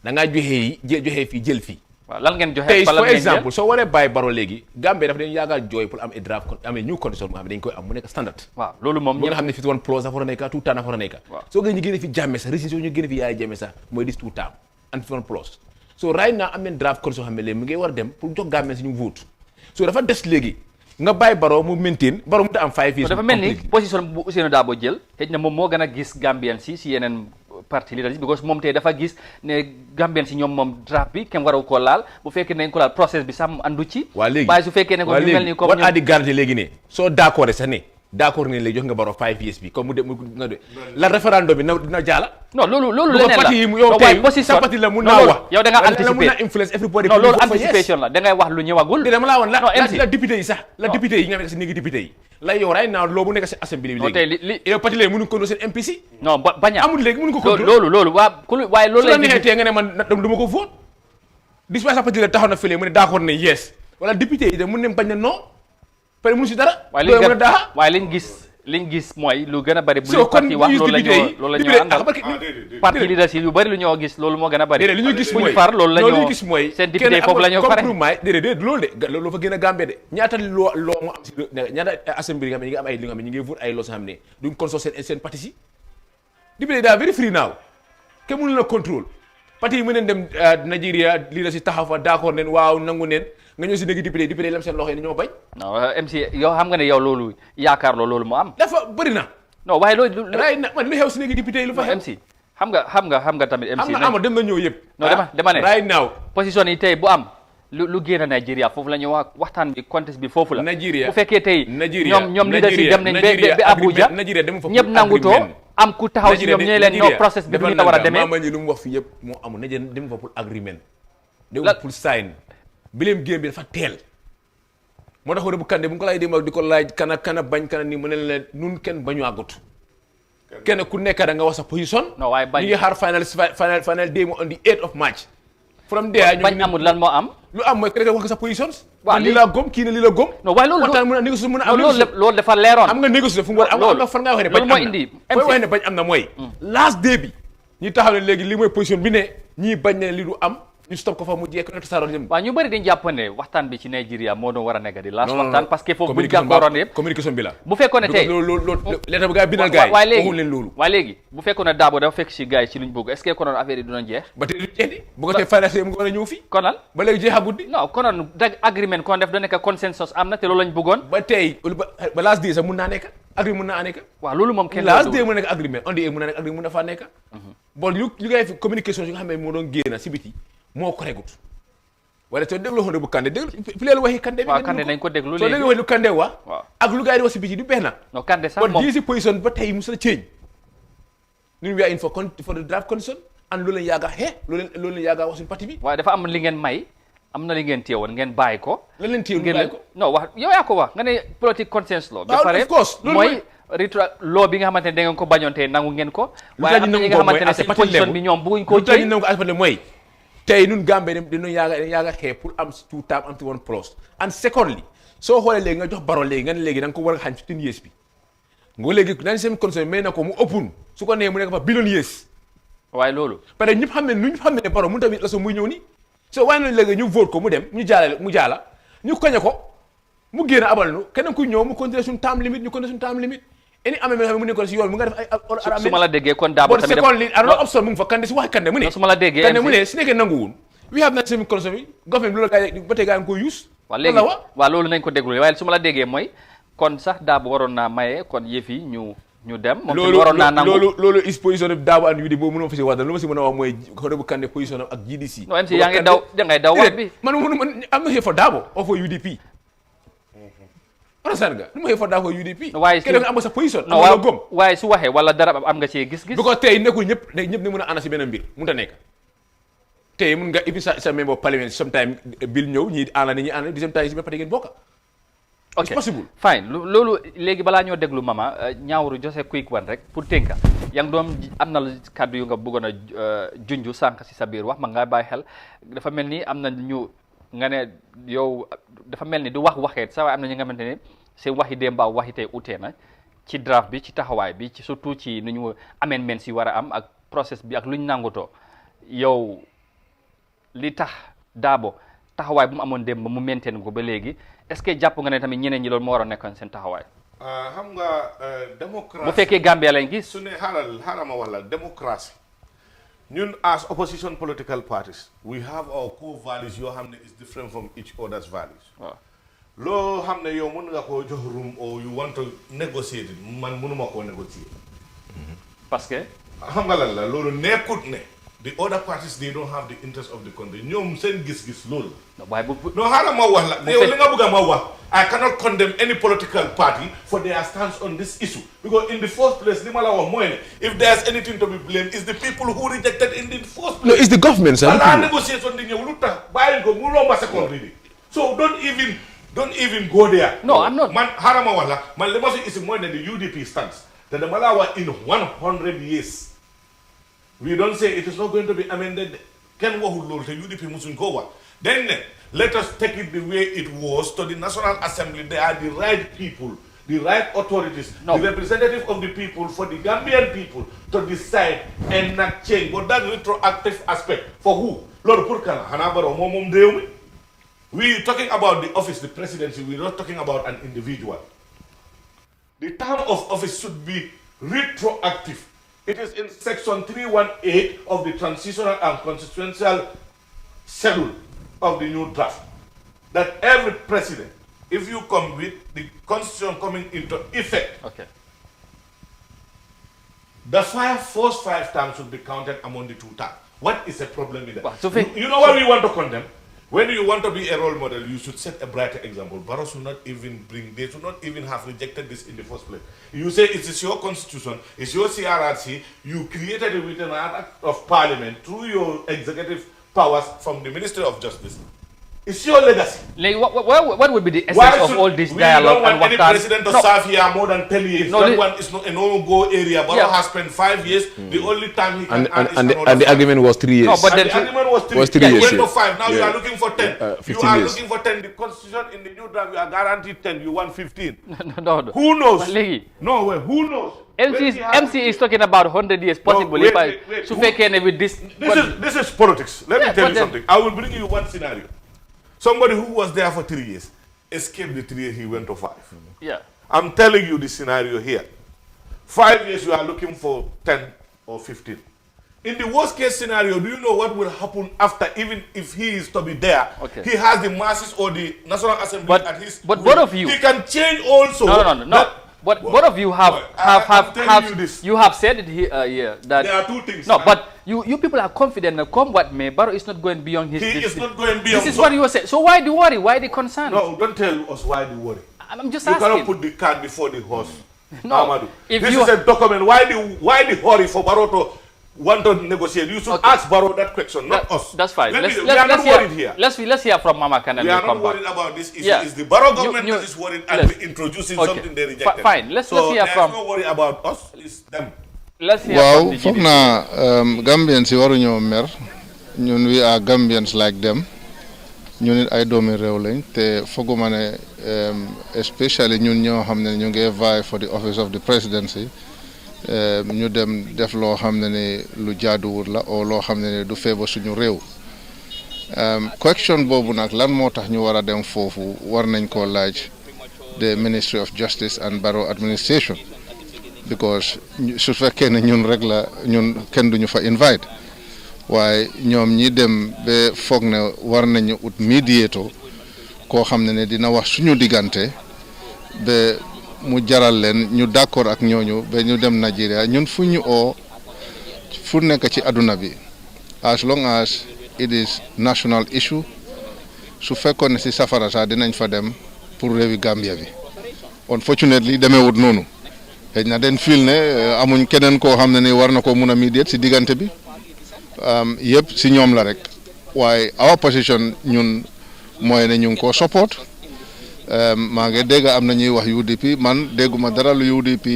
da ngaa joxe fii jël fii. waaw lan ngeen joxe tey for exemple soo waree bàyyi Barrow léegi Gambie dafa dañu yaaga jooy pour am a draft amee new condition bu nga xam ne dañ koy am mu nekk standard. waaw loolu moom nga xam ne fi one plus dafa war a nekk tout temps dafa war a nekk. soo gën ñu génne fi Jammeh sax récit ñu génne fi Yaya Jammeh sax mooy dis tout temps and fi one plus so right now am nañ draft condition xam ne léegi mu ngi war a dem pour jox Gambie si ñu vote so dafa des léegi nga bàyyi Barrow mu maintain Barrow mu ta am 5 years. dafa mel ni position bu Ousainou Darboe jël xëy na moom moo gën a gis Gambien si yeneen parti leadership because moom tey dafa gis ne Gambien si ñoom moom draft bi kenn waru ko laal bu fekkee nañ ko laal process bi sax mu andu ci. waa léegi waaye su fekkee ne ko ñu mel ni comme what are the guarantee léegi ne soo d'accord sax ne d'accord ne léegi jox nga Barrow 5 years bi comme mu de nga de la référendum bi dina jaala. non loolu leneen la yow tey sa parti la mun naa wax yow da nga anticiper mun naa influence everybody. non loolu anticipation la da ngay wax lu ñëwagul. dama laa woon la député yi sax la député yi nga nekk si néegi député yi la yow right now loo mu nekk si assemblée bi léegi yow parti la mënuñ ko seen MPC. non bañ a amul léegi mënuñ ko contrôle loolu waaye loolu la neexee tey nga ne man du ma ko vote dis pas sa parti la taxaw na fële mu ne d'accord ne yes wala député yi de mun ne bañ na non pare mënu si dara waaye liñ gis mooy lu gën a bari bu parti wax loolu la ñoo àndal parti leadership yu bari lu ñoo gis loolu moo gën a bari li ñu gis buñ mooy far loolu la ñoo gis mooy seen député foofu la ñoo fare déedéet loolu de loolu fa gën a Gambie de ñaata loo mu am si ñaata assemblée yi nga xam ne ñi ngi am ay li nga xam ne ñi ngi vote ay loo xam ne duñ console seen parti si député daa very free now kenn mënu la contrôle parti yi mën neen dem Nigeria leadership taxaw fa d'accord neen waaw nangu neen nga ñëw si néegi député lam seen loxo yi ñoo bañ. non MC yow xam nga ne yow loolu yaakaar loolu moo am. dafa bëri na. non waaye loolu. man lu xew si néegi député yi lu fa xew. MC xam nga tamit. MC am na dem nga ñëw yëpp. non dama ne right now. position yi tey bu am lu génn Nigeria foofu la ñu wax waxtaan bi contexte bi foofu la. Nigeria bu fekkee tey. ñoom leader si dem nañ ba Abuja. ñëpp nangutoo am ku taxaw si ñoom ñu leen no process bi ñu la war a demee. Mama ñi lu mu wax fi yëpp moo amul Nigeria dem fa pour agreement. dem pour sign bileem géem bi dafa teel moo tax bu kande bu ko lay dem ak di ko laaj kana bañ kana ni mu ne leen nun kenn bañu àggut kenn ku nekk da nga wax sa position. non waaye bañ ñu ngi xaar final day mu on the 8th of March. from there bañ amul lan moo am. lu am mooy ku nekk wax sa positions. waaw lii laa gom kii ne lii la gom. non waaye loolu waxtaan mën a négocier mën a am loolu dafa leeroon. am nga négocier fu mu war am nga fan nga waxee ne bañ am na fooy waxee ne bañ am na mooy. last day bi ñu taxaw ne léegi lii mooy position bi ne ñii bañ ne lii du am. ñu stop ko fa mu jekk nekk tasaaroo jëm. waaw ñu bëri dañu jàpp ne waxtaan bi ci Nigeria moo doon war a nekk di laas waxtaan parce que foofu buñ jàkkooroon yëpp communication bi la bu fekkoon ne tey loolu lettre bu gaa bindal gaa yi waxul leen loolu waaye léegi bu fekkoon ne Darboe dafa fekk si gaa yi ci luñ bëgg est-ce que konoon affaire yi dina jeex ba tey du jeex di bu ko tey financé mu ngi war a ñëw fii konal ba léegi jeexagut di non konoon dag agreement kon def da nekk consensus am na te loolu lañ bëggoon ba tey ba last day sax mun naa nekk agreement mun naa nekk waaw loolu moom kenn last day mun na nekk agreement on the mun naa nekk agreement mun na faa nekk bon lu gaa yi communication yi nga xam ne moo doon génn si biti moo ko regut wala soo déglu xool bu Kande déglu fi leen waxi Kande bi. waaw Kande nañ ko déglu léegi soo déglu lu Kande wax. waaw ak lu gars yi di wax si biti du benn. non Kande sax moom kon di si position ba tey musul change. ñun we are in for the draft condition and loolu lañ yàgg a xee loolu lañ yàgg a wax suñu parti bi. waaye dafa am li ngeen may am na li ngeen téewoon ngeen bàyyi ko. lan leen téewoon bàyyi ko non wax yow yaa ko wax nga ne politique consensus law. waaw of course loolu mooy loo bi nga xamante ne da ngeen ko bañoon tey nangu ngeen ko. waaye am na ñi nga xamante ne si position bi ñoom bëgguñ koo jël lu tax ñu mooy tey ñun Gambie dañoo yaaga xeeb pour am si two term am si one plus and secondly soo xoolee léegi nga jox Barrow léegi nga ne léegi da nga ko war a xañ 15 years bi nga léegi dañ seen condition may na ko mu open su ko nee mu nekk fa billion years waaye loolu parce que ñëpp xam ne Barrow mu tamit la so muy ñëw nii so waaye noonu léegi ñu vote ko mu dem ñu jaala ñu koñe ko mu génn abal nu keneen ku ñëw mu continuer suñu term limite ñu continuer suñu term limite ini amee xam ne mu nekkoon si yoon mu nga def ay su ma la déggee kon Darboe tamit second li ano option mu ngi fa Kande si wax Kande mu ne su ma la déggee Kande mu ne si nekkee nanguwul we have na semi condition bi government loolu gaa yi ba tey gaa yi ko use waaw léegi waaw loolu nañ ko déglu waaye su ma la déggee mooy kon sax Darboe waroon naa maye kon yëf yi ñu dem moom tamit waroon naa nangu loolu is position of Darboe and UDP boobu mënu ma fi si wax lu ma si mën a wax mooy xore bu Kande position ak GDC non MC yaa ngi daw wax bi man am na here for Darboe or for UDP understand nga lu ma for Darboe UDP waaye kenn nga am nga sa position am nga gëm waaye su waxee wala dara am nga ci gis-gis bu ko tey nekkul ñëpp ne mën a ànd si benn mbir mënut a nekk tey mun nga et puis sa member parliament sometime bill ñëw ñii ànd ni ñi ànd deuxième temps yi si benn parti ngeen bokk ok it's possible fine loolu léegi balaa ñoo déglu mama ñaawru Joseph quick one rek pour tënka yaa ngi doon am na kàddu yu nga bëggoon a junju sànq si sa biir wax ma nga bàyyi xel dafa mel ni am na ñu nga ne yow dafa mel ni du waxeet sa waaye am na ñi nga xamante ne seen waxi démb ak waxi tey utee na ci draft bi ci taxawaay bi ci surtout ci nu ñu amendement si war a am ak process bi ak lu ñu nangutoo yow li tax Darboe taxawaay bu mu amoon démb mu maintain ko ba léegi est-ce que jàpp nga ne tamit ñeneen ñi loolu moo war a nekkoon seen taxawaay. xam nga démocratie bu fekkee Gambia lañ gis. su ne xaaral ma wala démocratie ñun as opposition political parties we have our core values yoo xam ne is different from each other's values. waaw loo xam ne yow mën nga koo jox room or you want to negotiate it man mënuma koo négocier. parce que. xam nga lan la loolu nekkut ne. the other parties they don't have the interest of the country ñoom seen gis-gis loolu. waaye bu non xaaral ma wax la yow li nga bëgg a ma wax I cannot condemn any political party for their stance on this issue because in the first place li ma la wax mooy ne if there is anything to be blamed is the people who rejected in the first place. No, it's the government sir. balaa négociation di ñëw lu tax bàyyi ko mu romba second reading so don't even go there. No, I'm not. man xaaral ma wax la man li ma fi isi mooy ne the UDP stance te dama laa wax in 100 years. We don't say it is not going to be amended. Ken waxul loolu te UDP musuñ ko wax. Then let us take it the way it was to the National Assembly. They are the right people, the right authorities, the representative of the people for the Gambian people to decide and not change. But that retroactive aspect for who? Lord Purkana, Hanabaro, Momom Deumi. We are talking about the office, the presidency. We are not talking about an individual. The term of office should be retroactive. It is in section 318 of the transitional and constitutional schedule of the new draft that every president, if you come with the constitution coming into effect, the first five terms should be counted among the 2 terms. What is the problem with that? Well, so you know what we want to condemn? When you want to be a role model, you should set a brighter example. Barrow should not even they should not even have rejected this in the first place. You say it is your constitution, it's your CRRC, you created it with an act of parliament through your executive powers from the Ministry of Justice. It's your legacy. Like, what would be the essence of all this dialogue? We don't want any president to serve here more than 10 years. That one is not a no-go area. Barrow has spent 5 years. The only time he can and the agreement was 3 years. No, but the agreement was 3 years. years. You went to 5. Now you are looking for 10. 15 you are years. looking for 10. The constitution in the new draft, you are guaranteed 10. You want 15. No. Who knows? No way. Who knows? MC is talking about 100 years possibly. Wait. This is politics. Let me tell you something. I will bring you one scenario. Somebody who was there for 3 years escaped the 3 years, he went to 5. Yeah. I'm telling you the scenario here. 5 years, you are looking for 10 or 15. In the worst case scenario, do you know what will happen after, even if he is to be there? Okay. He has the masses or the National Assembly at his But both of you. He can change also. No. But both of you have you have said it here that there are 2 things. No, but you people are confident that come what may, Barrow is not going beyond his. He is not going beyond. This is what you were saying. So why the worry? Why the concern? No, don't tell us why the worry. I'm just you asking. You cannot put the cart before the horse. No. Amadou. If this you is a document. Why the hurry for Barrow to want to negotiate? You should ask Barrow that question, not us. That's fine. We are not worried here. Let's hear from Mama Khan and we are not worried about this issue. It's the Barrow government that is worried and we introducing something they rejected. Fine. Let's hear from. So there's no worry about us. It's them. Let's hear from the foog naa Gambians yi waruñoo mer ñun we are Gambians like them ñun it ay doomi réew lañ te fooguma ne especially ñun ñoo xam ne ñu ngi vie for the office of the presidency ñu dem def loo xam ne ni lu jaaduwul la o loo xam ne ni du feebar suñu réew question boobu nag lan moo tax ñu war a dem foofu war nañ koo laaj the Ministry of Justice and Barrow administration because su fekkee ne ñun rek la ñun kenn duñu fa invite waaye ñoom ñi dem ba foog ne war nañu ut mediator koo xam ne dina wax suñu diggante ba mu jaral leen ñu d'accord ak ñooñu ba ñu dem Nigeria ñun fu ñu oo fu nekk ci aduna bi as long as it is national issue su fekkoon ne si safara sax dinañ fa dem pour réewi Gambia bi unfortunately demeewut noonu xëy na den fil ne amuñ keneen koo xam ne ni war na ko mun a mediate si diggante bi yëpp si ñoom la rek waaye our position ñun mooy ne ñu ngi koo support maa ngi dégg am na ñuy wax UDP man dégguma dara lu UDP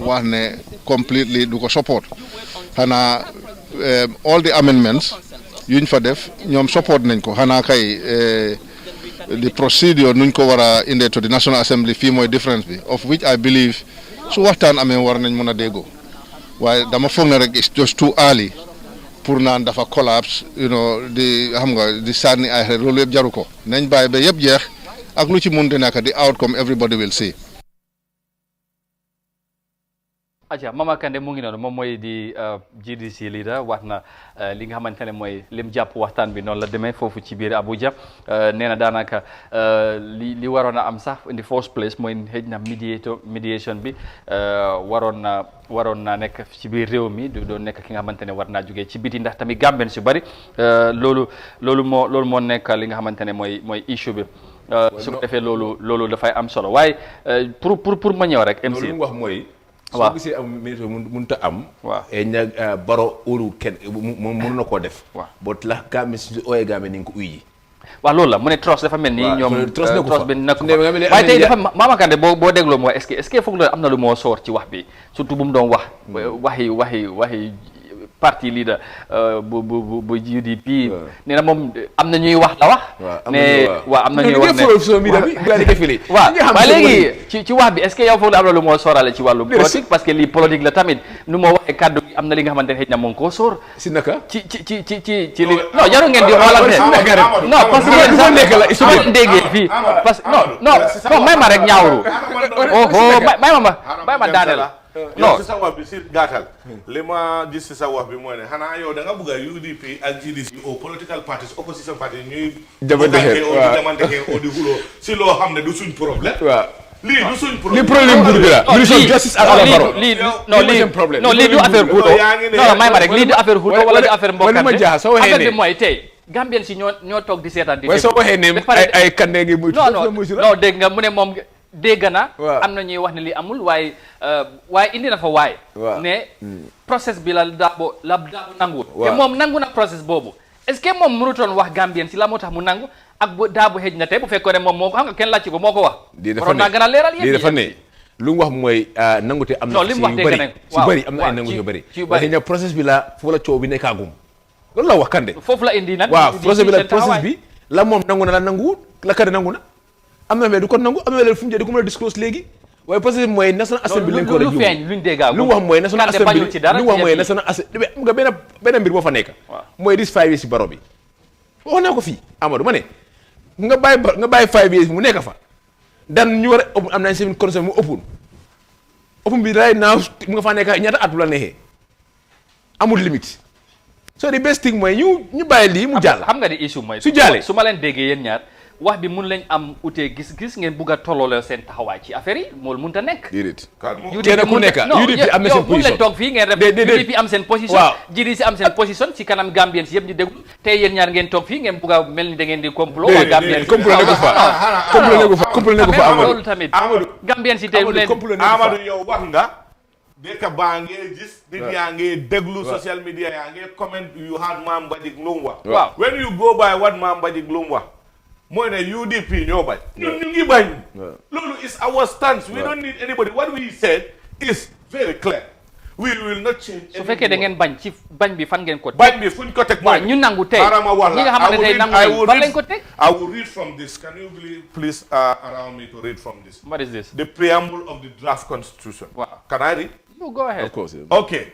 wax ne completely du ko support xanaa all the amendments yuñ fa def ñoom support nañ ko xanaa kay the procedure nuñ ko war a indee to the National Assembly fii mooy difference bi of which I believe su waxtaan amee war nañ mën a déggoo waaye dama foog ne rek it's just too early pour naan dafa collapse di xam nga di sànni ay xeer loolu yëpp jaru ko nañ bàyyi ba yëpp jeex ak lu ci munti nekk di outcome everybody will see. aja Mama Kandeh mu ngi noonu moom mooy di GDC leader wax na li nga xamante ne mooy lim jàpp waxtaan bi noonu la demee foofu ci biir Abuja nee na daanaka li waroon a am sax in the first place mooy xëj na mediation bi waroon naa nekk ci biir réew mi du doon nekk ki nga xamante ne war naa jógee ci biti ndax tamit Gambien si bari loolu moo nekk li nga xamante ne mooy issue bi su ko defee loolu dafay am solo waaye pour ma ñëw rek MC loolu mu wax mooy waaw soo gisee am ministre mënut a am. waaw ña baro óolu kenn moom mënu na koo def. waaw boo la Gambie si ooyee Gambie ni nga ko uy ji. waaw loolu la mu ne trust dafa mel ni ñoom trust bi nekk waaye tey dafa Mama Kandeh boo dégloo mooy est-ce que foog la am na lu moo soor ci wax bi surtout bu mu doon wax waxi parti leader bu UDP nee na moom am na ñuy wax la wax ne waaw am na ñuy wax ne waaw ba léegi ci wax bi est-ce que yow foog la am na lu moo soorale ci wàllu politique parce que lii politique la tamit nu moo waxee kàddu gi am na li nga xamante ne xëy na moo ngi koo sóor si naka ci li non jaru ngeen di xoolante non parce que yéen sax su ma déggee fii parce que non may ma rek ñaawru may ma daaneel non si sa wax bi si gàttal li ma gis si sa wax bi mooy ne xanaa yow da nga bëgg a UDP ak GDC au political parties opposition party ñuy jamante xeer o di xuloo si loo xam ne du suñ problème lii du suñ problème li problème groupe bi la ministre justice ak Adama Barrow lii du affaire xuutoo non may ma rek lii du affaire xuutoo wala du affaire mbokkante affaire bi mooy tey Gambien si ñoo toog di seetaan di soo waxee ne ay Kandeh ngi muy non dégg nga mu ne moom dégg na am na ñuy wax ne lii amul waaye indi na fa waaye ne process bi la daabo nangu te moom nangu na process boobu est-ce que moom mënutoon wax Gambien si la moo tax mu nangu ak bu daabu xëj na tey bu fekkoon ne moom moo ko xam nga kenn laaj ko moo ko wax waroon naa gën a leeral yéen dafa ne lu mu wax mooy nangute am na si bëri am na ay nangu yu bëri waaye ña process bi la foofu la coow bi nekkaagum loolu la wax Kandeh foofu la indi nag waaw process bi la moom nangu na la nanguwut la Kandeh nangu na am na mais du ko nangu am na leen fu mu jëlee du ko mën a disclose léegi waaye parce que mooy national assembly lañ ko war a yóbbu lu mu wax mooy national assembly lu mu wax mooy national assembly nga benn mbir moo fa nekk mooy dis 5 years si baro bi wax naa ko fii Amadou ma ne nga bàyyi 5 years mu nekk fa dan ñu war a am nañ seen conseil mu ëppun bi right now mu nga faa nekk ñaata at bu la neexee amul limite so the best thing mooy ñu bàyyi lii mu jàll xam nga di issue mooy su jàllee su ma leen déggee yéen ñaar wax bi mun lañ am utee gis-gis ngeen bugg a tolloole seen taxawaay ci affaire yi moolu mënut a nekk. déedéet kenn ku nekk UDP am na seen position mun leen toog fii ngeen def UDP am seen position GDC am seen position ci kanam Gambien si yëpp ñu déglu tey yéen ñaar ngeen toog fii ngeen bugg a mel ni da ngeen di complot waa Gambien complot nekku fa Amadou loolu tamit Gambien si tey Amadou yow wax nga dëkk baa ngee gis nit yaa ngee déglu social media yaa ngee comment you had Mame Mbadjik lu mu wax waaw when you go by what Mame Mbadjik lu mu wax mooy ne UDP ñoo bañ ñun ñu ngi bañ loolu is our stance we don't need anybody what we said is very clear we will not change su fekkee da ngeen bañ ci bañ bi fan ngeen ko teg bañ bi fuñ ko teg mooy ñu nangu tey ñi nga xamante ne tey nangu fan lañ ko teg I will read from this can you please allow me to read from this what is this the preamble of the draft constitution can I read no go ahead of course okay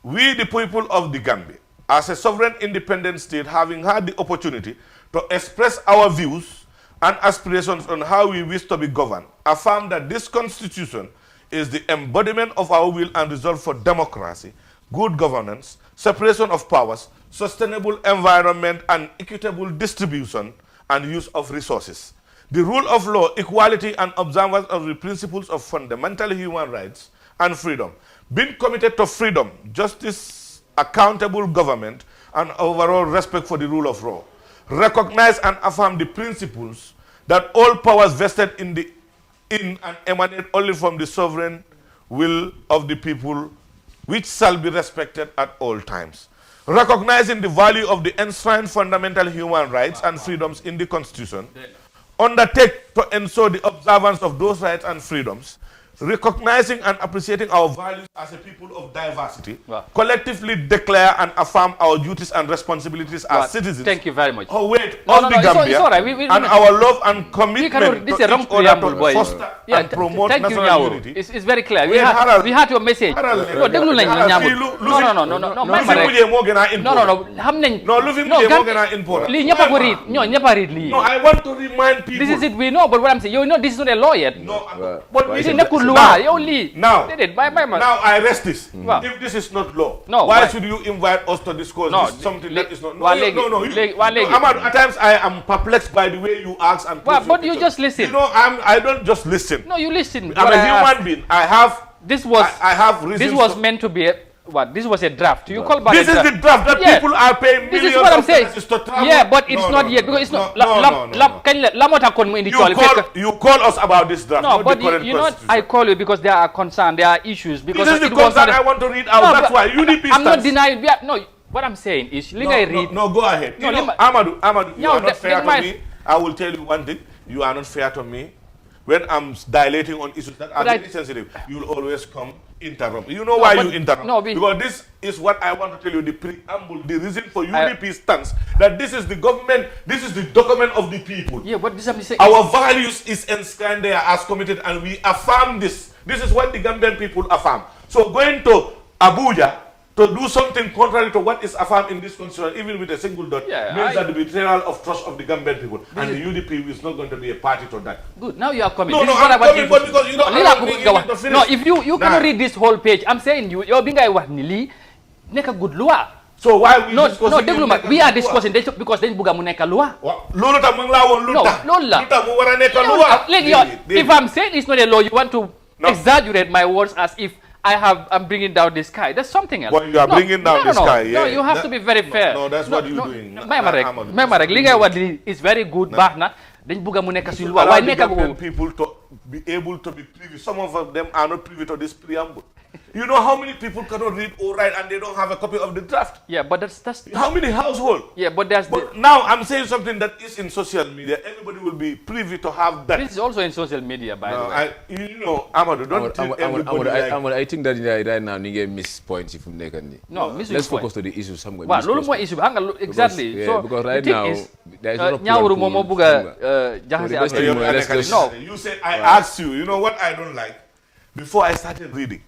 we the people of the Gambia as a sovereign independent state having had the opportunity to express our views and aspirations on how we wish to be governed, affirm that this constitution is the embodiment of our will and resolve for democracy, good governance, separation of powers, sustainable environment, and equitable distribution and use of resources. The rule of law, equality, and observance of the principles of fundamental human rights and freedom. Being committed to freedom, justice, accountable government, and overall respect for the rule of law. Recognize and affirm the principles that all powers vested in and emanate only from the sovereign will of the people, which shall be respected at all times. Recognizing the value of the enshrined fundamental human rights and freedoms in the Constitution, undertake to ensure the observance of those rights and freedoms, recognizing and appreciating our values as a people of diversity, collectively declare and affirm our duties and responsibilities as citizens. Thank you very much. Oh wait, of the Gambia, it's all right. and our love and commitment this to is a wrong each other preamble, to boy. foster and promote national unity. It's very clear. Wait, We had your message. No, déglu nañ la ñaamul. No. Lu fi mujjee moo gën a important. No, xam nañ. No, lu fi mujjee moo gën a important. Lii ñëpp a ko read. ñëpp a read lii. No, I want to remind people. This is it. We know, but what I'm saying, you know, this is not a law yet. No, but this is nekkul loi. Yow lii. Now, I rest this. If this is not law, why should you invite us to discuss this? Something that is not. No. Ahmad, at times I am perplexed by the way you ask and. But you just listen. You know, I don't just listen. No, you listen. I'm a human being. I have reasons. This was meant to be this was a draft. You call back this is the draft that people are paying millions this is what I'm saying. To yeah, but it's not yet because it's not. You call us about this draft. No, but you know, I call you because there are concerns, there are issues. Because this is the concern I want to read out. That's why UDP I'm not denying. No, what I'm saying is, No, go ahead. No, Amadou, you are not fair to me. I will tell you one thing. You are not fair to me. When I'm dilating on issues that are very sensitive, you will always come interrupt. You know why you interrupt? No, because this is what I want to tell you, the preamble, the reason for UDP stance, that this is the government, this is the document of the people. Yeah, but this is our values is enshrined there as committed, and we affirm this. This is what the Gambian people affirm. So going to Abuja to do something contrary to what is affirmed in this constitution, even with a single dot, means that the betrayal of trust of the Gambian people. And the UDP is not going to be a party to that. Good. Now you are coming. No, I'm coming, but because you don't allow me to finish. No, if you cannot read this whole page, I'm saying you're being make a good law. So why we discussing? No, we are discussing because then buga mu neka law. Lolu tam mang la won luta. No, la. Luta mu wara neka law. If I'm saying it's not a law, you want to exaggerate my words as if I'm bringing down the sky. That's something else. But you are bringing down the sky. No, you have to be very fair. No, that's what you're doing. Remember, is very good. Bahna. Then buga mu neka si law. Why neka people to be able to be privy? Some of them are not privy to this preamble. You know how many people cannot read or write and they don't have a copy of the draft? Yeah, but that's how many households? Yeah, but now I'm saying something that is in social media. Everybody will be privy to have that. This is also in social media, by the way. You know, Amadou, don't treat everybody I think that right now you miss points if No, let's focus to the issues. Exactly. So because right now there is a No, you said I asked you. You know what I don't like? Before I started reading,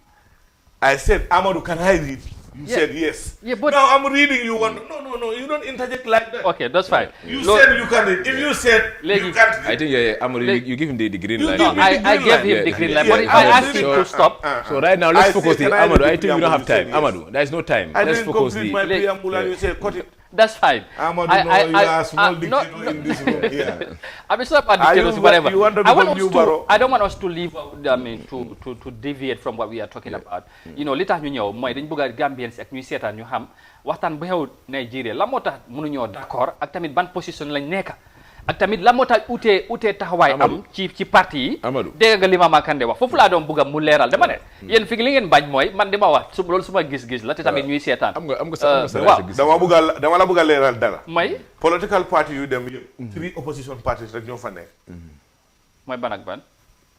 I said, Amadou, can I read? You said yes. Yeah, but now I'm reading you. No, you don't interject like that. Okay, that's fine. You said you can read. If you said you can't read. I think, Amadou, you give him the green light. No, I gave him the green light. But if I ask him to stop. So right now, let's focus the Amadou. I think we don't have time. Amadou, there is no time. Let's focus the preamble and you say, cut it. That's fine. Amadou, you are a small dictator in this room. Yeah. I'm not a dictator, whatever. You want to become new Barrow? I don't want us to leave, to deviate from what we are talking about. You know, li tax ñu ñëw mooy dañ bëgg a Gambians ak ñuy seetaan ñu xam waxtaan bu xew Nigeria la moo tax mënuñoo d'accord ak tamit ban position lañ nekk ak tamit la moo tax utee taxawaay am ci parti yi dégg nga li Mama Kandeh wax foofu laa doon bëgg a mu leeral dama ne yéen fi li ngeen bañ mooy man di ma wax loolu suma gis-gis la te tamit ñuy seetaan dama la bëgg a leeral dara mooy political party yu dem yëpp 3 opposition parties rek ñoo fa nekk mooy ban ak ban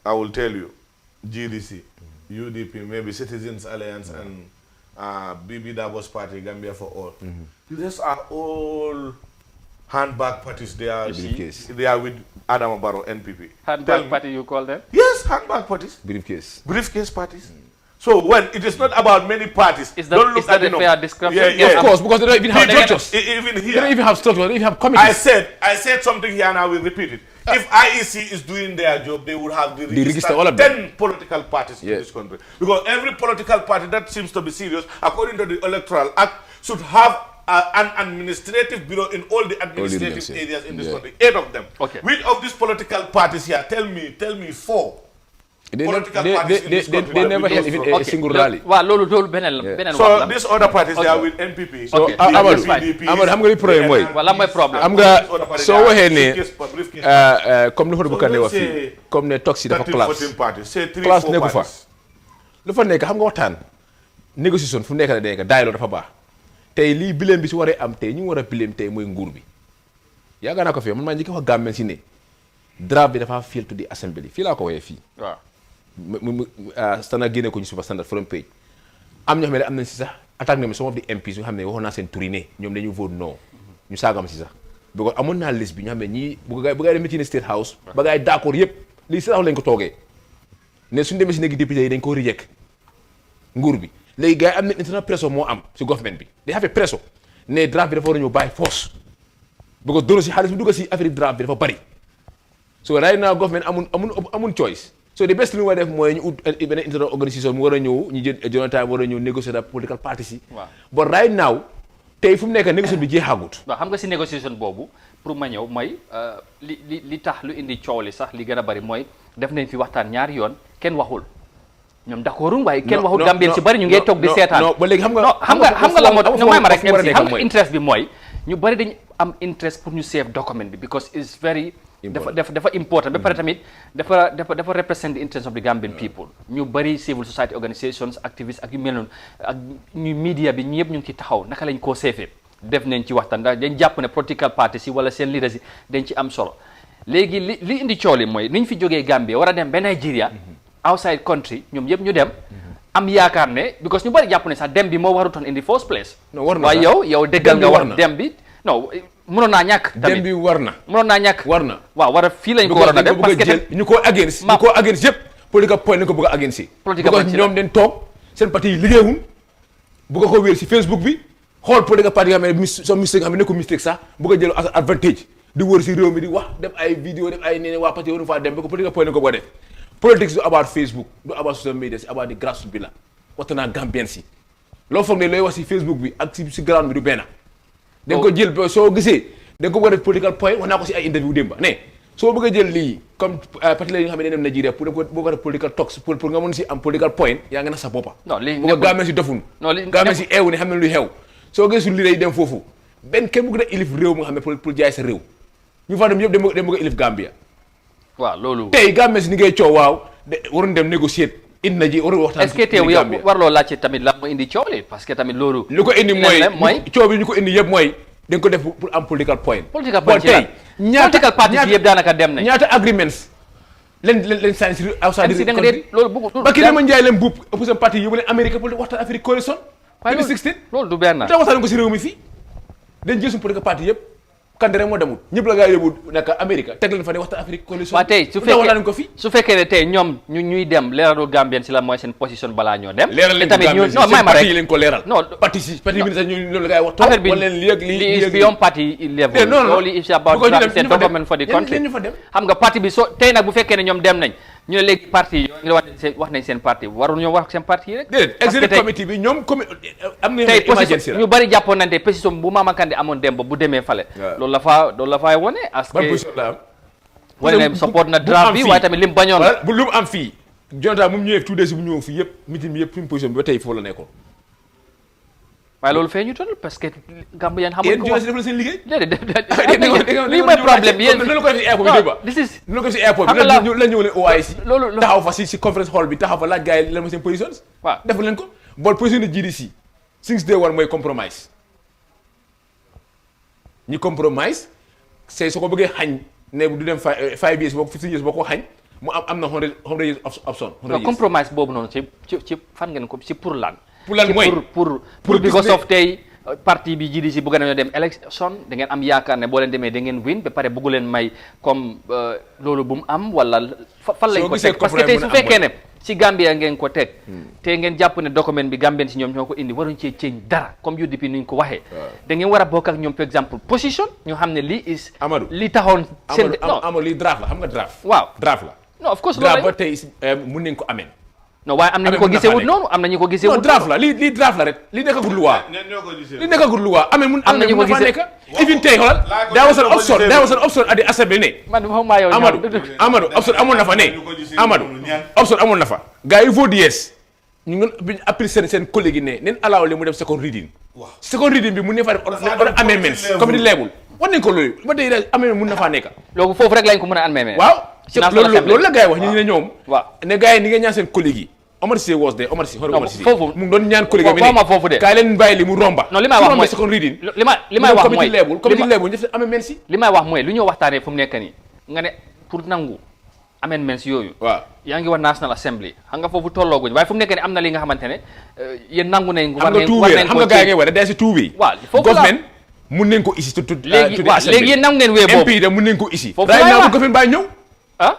I will tell you GDC UDP maybe Citizens Alliance and Bibi Dabo's party Gambia for All these are all handbag parties. They are with Adam Barrow NPP. Handbag party you call them? Yes, handbag parties. Briefcase parties. So when it is not about many parties, don't look at a fair description? Of course, because they don't even have structures. Even here, they don't even have structures. They don't even have committees. I said something here and I will repeat it. If IEC is doing their job, they would have the register all of 10 political parties in this country. Because every political party that seems to be serious, according to the Electoral Act, should have an administrative bureau in all the administrative areas in this country. 8 of them. Okay. Which of these political parties here? Tell me 4. They never had even a single rally. So these other parties they are with NPP. So Amadou I'm going to pray mooy. Wala mooy problème. Am nga soo waxee ne comme lu fa bu Kandeh wax fii comme ne toxi dafa classe nekku fa. Lu fa nekk xam nga waxtaan négociation fu nekk la nekk dialogue dafa baax. Tey lii bileem bi su waree am tey ñu war a bileem tey mooy nguur bi yaaga naa ko fii man maa njëkk wax gàmmel si ne draft bi dafa fail to the assembly fii laa ko woyee fii waaw Standard génne ko ñu Super Standard front page am ñoo xam ne am nañ si sax attaque na some of the MPs nga xam ne waxoon naa seen turi ne ñoom dañu vote non ñu saagam si sax because amoon naa liste bi ñu xam ne ñii bu gaay dem meeting State House ba gaay d'accord yëpp lii State House lañ ko toogee ne suñu demee si nekk député yi dañ ko reject nguur bi léegi gars yi am na internal pression moo am si government bi day xafee pression ne draft bi dafa war a ñëw bàyyi force because dono si xaalis bi dugg si affaire draft bi dafa bari so right now government amun choice so the best li ñu war a def mooy ñu ut benn internal organisation mu war a ñëw ñu jël Jonathan war a ñëw négocier ak political parties yi but right now tey fu mu nekk négociation bi jeexagut waaw xam nga si négociation boobu pour ma ñëw mooy li tax lu indi coow li sax li gën a bari mooy def nañ fi waxtaan ñaari yoon kenn waxul ñoom d'accordul waaye kenn waxul Gambien si bari ñu ngey toog di seetaan non ba léegi xam nga la moo tax may ma rek xam nga interest bi mooy ñu bari dañ am interest pour ñu save document bi because it's very dafa important ba pare tamit dafa represent the interest of the Gambian people ñu bari civil society organizations activists ak yu mel noonu ak ñu media bi ñu yëpp ñu ngi ci taxaw naka lañ koo seefee def nañ ci waxtaan ndax dañ jàpp ne political parties yi wala seen leaders yi dañ ci am solo léegi li indi coow li mooy niñ fi jógee Gambia war a dem ba Nigeria outside country ñoom yëpp ñu dem am yaakaar ne because ñu bari jàpp ne sax dem bi moo warutoon in the first place waaye yow déggal nga wax dem bi non mënoon naa ñàkk tamit dem bi war na mënoon naa ñàkk war na waaw war a fii lañ ko waroon a def parce que ñu ko against yëpp political point nañ ko bëgg a against yi because ñoom dañ toog seen parti yi liggéeyuñ bëgg ko wéer si Facebook bi xool political party nga xam ne soo mistake nga xam ne ne ko mistake sax bëgg a jël advantage di wër si réew mi di wax def ay vidéo def ay nee waa parti waruñu faa dem ba ko political point nañ ko bëgg a def politics du about Facebook du about social media si about di grassroots bi la waxta naa Gambien si loo foog ne looy wax si Facebook bi ak si ground bi du benn da nga ko jël soo gisee da nga ko bëgg a def political point wax naa ko si ay interview démba ne soo bëgg a jël lii comme parti la yi nga xam ne dem Nigeria pour boo ko def political talks pour nga mën si am political point yaa nga na sa boppa bu ko Gambien si dofun Gambien si eewu ne xam ne luy xew soo gisul lii day dem foofu benn kenn bëgg na ilif réew mu nga xam ne pour jaay sa réew ñu fa dem yëpp dem bëgg a ilif Gambia waaw loolu tey Gambien si ni ngay coow waaw waruñ dem négocier indi na ji waru waxtaan est-ce que teew yow warloo laajte tamit la moo indi coow li parce que tamit loolu lu ko indi mooy coow bi ñu ko indi yëpp mooy dañ ko def pour am political point tey political parties yëpp daanaka dem nañ ñaata agreements leen sign si outside da nga dee loolu bëgg ba ki dama njaay leen buub opposition parti yóbbu leen Amérique pour waxtaan Afrique coalition 2016 loolu du benn da waxtaan ko si réew mi fii dañ jël suñu political parti yëpp Kandere moo demul ñëpp la gaa yóbbu nekk Amérique teg leen fa ne waxtaan Afrique coalition waaw tey su fekkee ne tey ñoom ñuy dem leeralul Gambien si la mooy seen position balaa ñoo dem leeral leen tamit Gambien si seen parti yi leen ko leeral non parti bi sax ñu loolu la gaa wax affaire bi leen lii is beyond party level loolu is about seen government for the country xam nga parti bi soo tey nag bu fekkee ne ñoom dem nañ ñu ne léegi parti yi ñu wax nañ seen parti waru ñoo wax seen parti yi rek déedéet executive committee bi ñoom am na tey position ñu bari jàppoon nañ tey position bu Mama Kandeh amoon dem ba bu demee fale loolu la fay wone parce que wane ne support na draft bi waaye tamit lim bañoon bu lu mu am fii Jonathan mu ñëwee 2 days bu ñëw fii yëpp meeting bi yëpp suñu position bi ba tey foofu la nekkoon waaye loolu fee ñu toll parce que Gambien xamuñ ko def la seen liggéey lii mooy problème bi yéen noonu ko def si airport bi déba noonu ko def si airport bi la ñëw leen OIC loolu taxaw fa si conference hall bi taxaw fa laaj gars yi lan mooy seen position waaw def leen ko bool position de GDC since day one mooy compromise ñu compromise c'est su ko bëggee xañ ne du dem 5 years boo 15 years boo ko xañ mu am na 100 years option compromise boobu noonu ci fan ngeen ko ci pour lan mooy pour because of tey parti bi GDC bëgg nañoo dem élection da ngeen am yaakaar ne boo leen demee da ngeen win ba pare bëggu leen may comme loolu bu mu am wala fan lañ ko teg parce que tey su fekkee ne ci Gambia ngeen ko teg te ngeen jàpp ne document bi Gambien si ñoom ñoo ko indi waruñ cee change dara comme UDP ni ñu ko waxee da ngeen war a bokk ak ñoom par exemple position ñoo xam ne lii is li taxoon seen Amadou lii draft la xam nga draft waaw draft la non of course draft ba tey mun nañ ko amee non waaye am na ñu ko gisee wut noonu am na ñu ko gisee wut draft la lii draft la rek li nekkagul loi li nekkagul loi amee mun am na ñu ko gisee even tey xoolal daa was an option at the assembly ne Amadou option amoon na fa ne Amadou option amoon na fa gars yi vote yes ñu ngi bi appli seen collègue yi ne neen allow li mu dem second reading second reading bi mun ne fa def amendments comme di leebul war nañ ko loolu ba tey amendment mun na faa nekk loolu foofu rek lañ ko mën a amee waaw loolu la gars yi wax ñu ne ñoom ne gars yi ni nga ñaan seen collègue yi Omar Cissé was de Omar Cissé foofu mu ngi doon ñaan collègue bi ne foofu de kaay leen bàyyi li mu romba non li may wax mooy second reading li may wax mooy comité leebul ñu def amendment si li may wax mooy lu ñoo waxtaanee fu mu nekk nii nga ne pour nangu amendments yooyu waaw yaa ngi wax National Assembly xam nga foofu tollooguñ waaye fu mu nekk ne am na li nga xamante ne yéen nangu nañ xam nga gars yi ngay wax da si tuubi waaw foofu government mun nañ ko isi léegi yéen nangu ngeen wee boobu MP da mun nañ ko isi foofu right now government baa ñëw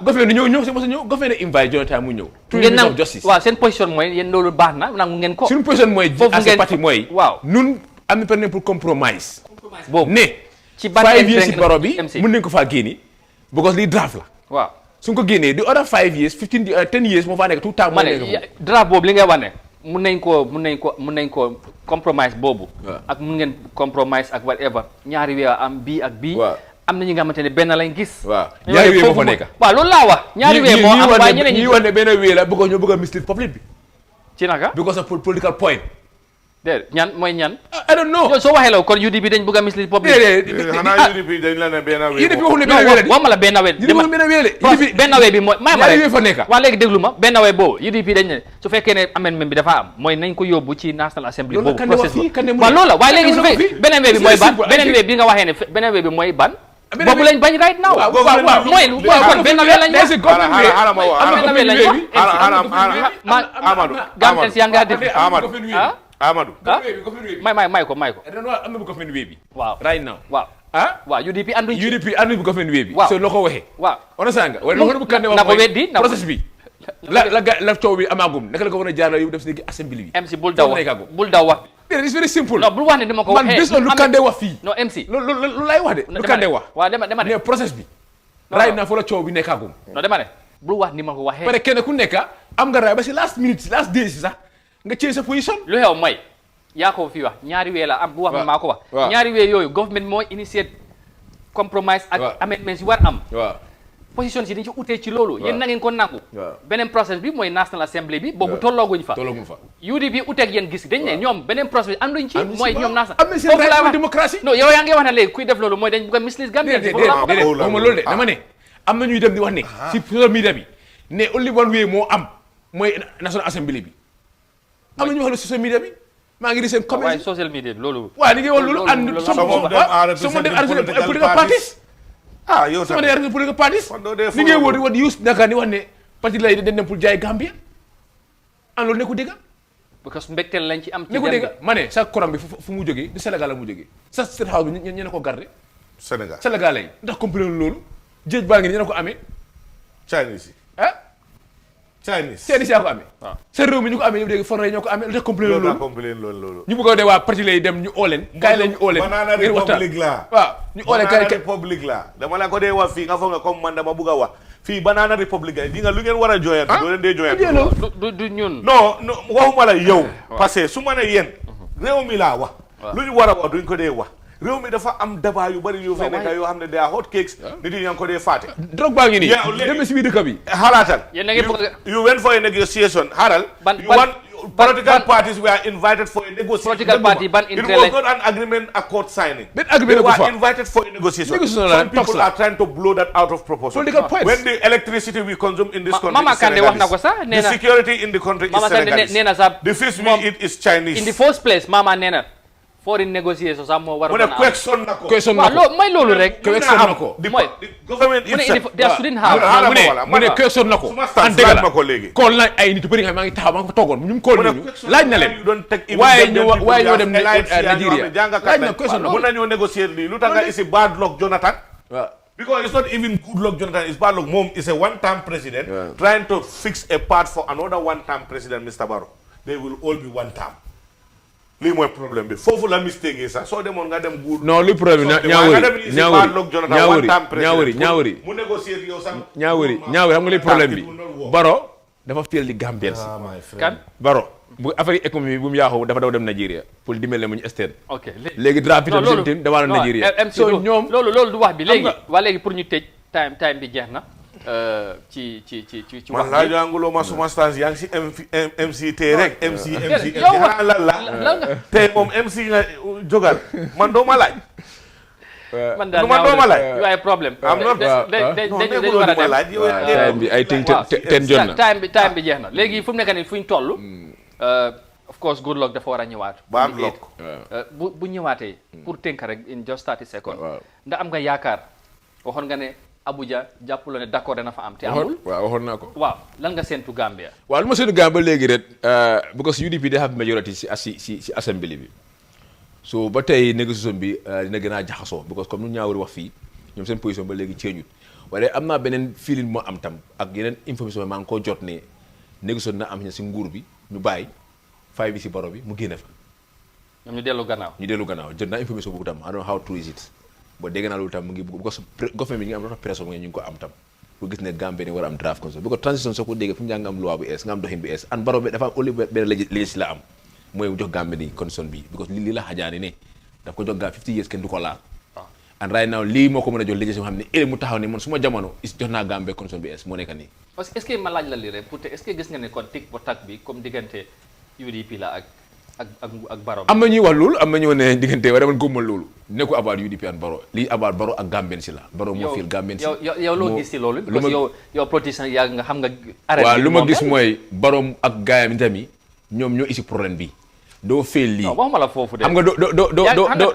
government ñëw c'est parce que government invite Jonathan mu ñëw ngeen nangu waaw seen position mooy yéen loolu baax na nangu ngeen ko suñu position mooy foofu ngeen parti mooy waaw nun am na perne pour compromise boobu ne ci ban 5 years ci baro bi mun nañ ko faa génni because lii draft la waaw suñ ko génnee di other 5 years 10 years moo faa nekk tout temps ma ne draft boobu li ngay wax ne mun nañ ko compromise boobu ak mun ngeen compromise ak whatever ñaari weer am bii ak bii am na ñi nga xamante ne benn lañ gis waaw ñaari weer moo fa nekk waaw loolu laa wax ñaari weer moo am waaye ñeneen ñi wax ne benn weer la bëgg ñoo bëgg a mislead public bi ci naka because of political point déedéet ñan mooy ñan I don't know yow soo waxee la kon UDP dañ bëgg a mislead public xanaa UDP dañ la ne benn weer UDP waxul ne benn weer wax ma la benn weer benn weer bi mooy may ma rek fa nekk waa léegi déglu ma benn weer boobu UDP dañ ne su fekkee ne amendement bi dafa am mooy nañ ko yóbbu ci National Assembly boobu process waaw loolu la waaye léegi su fekkee beneen weer bi mooy ban beneen weer bi nga waxee ne beneen weer bi mooy ban boobu lañ bañ right now mooy kon benn weer lañ wax Amadou Gambians yaa ngi def Amadou may ko am na bu government wee bi waaw right now waaw UDP anduñ ci UDP anduñ bu government wee bi waaw so loo ko waxee waaw on sanga wala lo bu kande wax na ko weddi process bi la coow bi amagum naka la ko war a jaarale yu def si assembly bi MC bul daw wax it's very simple non bul wax ne dama ko man bés lu kande wax fii non MC lu lay wax de lu kande wax waaw dama ne mais process bi right now fa la coow bi nekkagum non dama ne bul wax ni ma ko waxee pare kenn ku nekk am nga raay ba si last minute last days sax nga change sa position lu xew mooy yaa ko fi wax ñaari wee la am bu wax ma maa ko wax ñaari wee yooyu government mooy initiate compromise ak amendments yi war am position si dañ ci utee ci loolu yéen na ngeen ko nangu beneen process bi mooy National Assembly bi boobu tollooguñ fa UDP uteeg yéen gis dañ ne ñoom beneen process bi anduñ ci mooy ñoom National am na seen right démocratie non yow yaa ngi wax ne léegi kuy def loolu mooy dañ bëgg a mislead Gambia waxuma loolu de dama ne am na ñuy dem di wax ne si social media bi ne only one way moo am mooy National Assembly bi am na ñu wax ne social media bi maa ngi di seen comment waaye social media bi loolu waaw ni ngi wax loolu and some dem political parties yow sama dem political parties ni ngi woo di use naka ni wax ne parti lay dañ dem pour jaay Gambia an loolu ne ko dégg parce que mbégteel lañ ci am ci ne ko dégg ma ne sa koram bi fu mu jógee di Sénégal la mu jógee sa state house bi ñe ko garder Sénégal lay ndax comprendre loolu jéej baa ngi ni ñe ko amee Chinese Chinese yaa ko amee sa réew mi ñu ko amee yow dégg forêt ñoo ko amee lu tax complain loolu ñu bëgg a de waa parti lay dem ñu oo leen kaay la ñu oo leen banana republic la waaw ñu oo leen kaay republic la dama la ko dee wax fii nga foog nga comme man dama bëgg a wax fii banana republic la di nga lu ngeen war a jooyant doo leen dee jooyant du ñun non waxuma la yow parce que su ma ne yéen réew mi laa wax lu ñu war a wax duñ ko dee wax réew mi dafa am débat yu bari yu fay nekk yoo xam ne day hot cakes nit yi ñaa ngi ko dee faate drogue baa ngi nii dem si biir dëkk bi xalaatal you went for a negotiation xaaral political parties were invited for a negotiation political party it was not an agreement accord signing they were invited for a negotiation some people are trying to blow that out of proportion when the electricity we consume in this country is Senegalese the security in the country is Senegalese the fish we eat is Chinese in the first place mama nena foreign negotiations sax moo war a question na ko mooy loolu rek question na ko mooy government itself there shouldn't have mu ne question na ko an dëgg la kool nañ ay nit yu bëri nga xam maa ngi taxaw maa ngi fa toogoon ñu mu kool ñu laaj na leen waaye ñoo dem Nigeria laaj na question na ko mun nañoo négocier lii lu tax nga isi bad luck Jonathan because it's not even good luck Jonathan it's bad luck moom is a one-term president trying to fix a path for another one-term president Mr. Barrow they will all be one-term lii mooy problème bi foofu la mistake yi sax soo demoon nga dem guur non li problème ñaawari mu négocier yow sax ñaawari xam nga li problème bi Baro dafa teel di Gambien si kan Baro bu affaire économie bu mu yaaxoo dafa daw dem Nigeria pour dimbale mu ñu esteen ok léegi draft bi tam seen dafa na Nigeria so ñoom loolu du wax bi léegi waa léegi pour ñu tëj time bi jeex na ci wax man laa jànguloo ma suma stage yaa ngi si MCT rek MC tey moom MC nga jógal man doo ma laaj man daal doo ma laaj yu ay problème am na dañu war a dem laaj time bi ay ten jot na time bi jeex na léegi fu mu nekk nii fu ñu toll of course good luck dafa war a ñëwaat ba am lokk bu ñëwaatee pour tënk rek in just 30 seconds ndax am nga yaakaar waxoon nga ne Abuja jàppuloo ne d'accord dana fa am te amul waaw waxoon naa ko waaw lan nga séntu Gambia waaw lu ma séntu Gambia léegi rek because UDP they have majority si assembly bi so ba tey négociation bi dina gën a jaxasoo because comme nu ñaawari wax fii ñoom seen position ba léegi ceeñut waaye am naa beneen feeling moo am tam ak yeneen information maa ngi ko jot ne négociation na am si nguur bi ñu bàyyi fay bi si baro bi mu génne fa ñoom ñu dellu gannaaw jot naa information boobu tam I don't know how true is it ba dégg naa loolu tam mu ngi because government bi ñu ngi am loolu pression ñu ngi ko am tam bu gis ne Gambie ne war a am draft constitution because transition soo ko déggee fu mu nga am loi bu ees nga am doxin bu ees an baro bi dafa am au lieu benn léegi la am mooy jox Gambie ni constitution bi because lii la xajaani ne daf ko jox gaa 50 years kenn du ko laal and right now lii moo ko mën a jox léegi xam ne ëllëg mu taxaw ne man suma jamono jox naa Gambie constitution bi ees moo nekk nii parce que est-ce que ma laaj la lii rek pour te est-ce que gis nga ne kon tic pour tac bi comme diggante UDP la ak Barrow am na ñuy wax loolu am na ñoo ne diggante waaye dama gëmmal loolu nekku about UDP and Barrow lii about Barrow ak Gambien si la Barrow moo fiil Gambien si yow loo gis si loolu parce que yow politicien yaa nga xam nga waaw lu ma gis mooy Barrow ak gaayam tamit ñoom ñoo isi problème bi doo fail lii waxuma la foofu de xam nga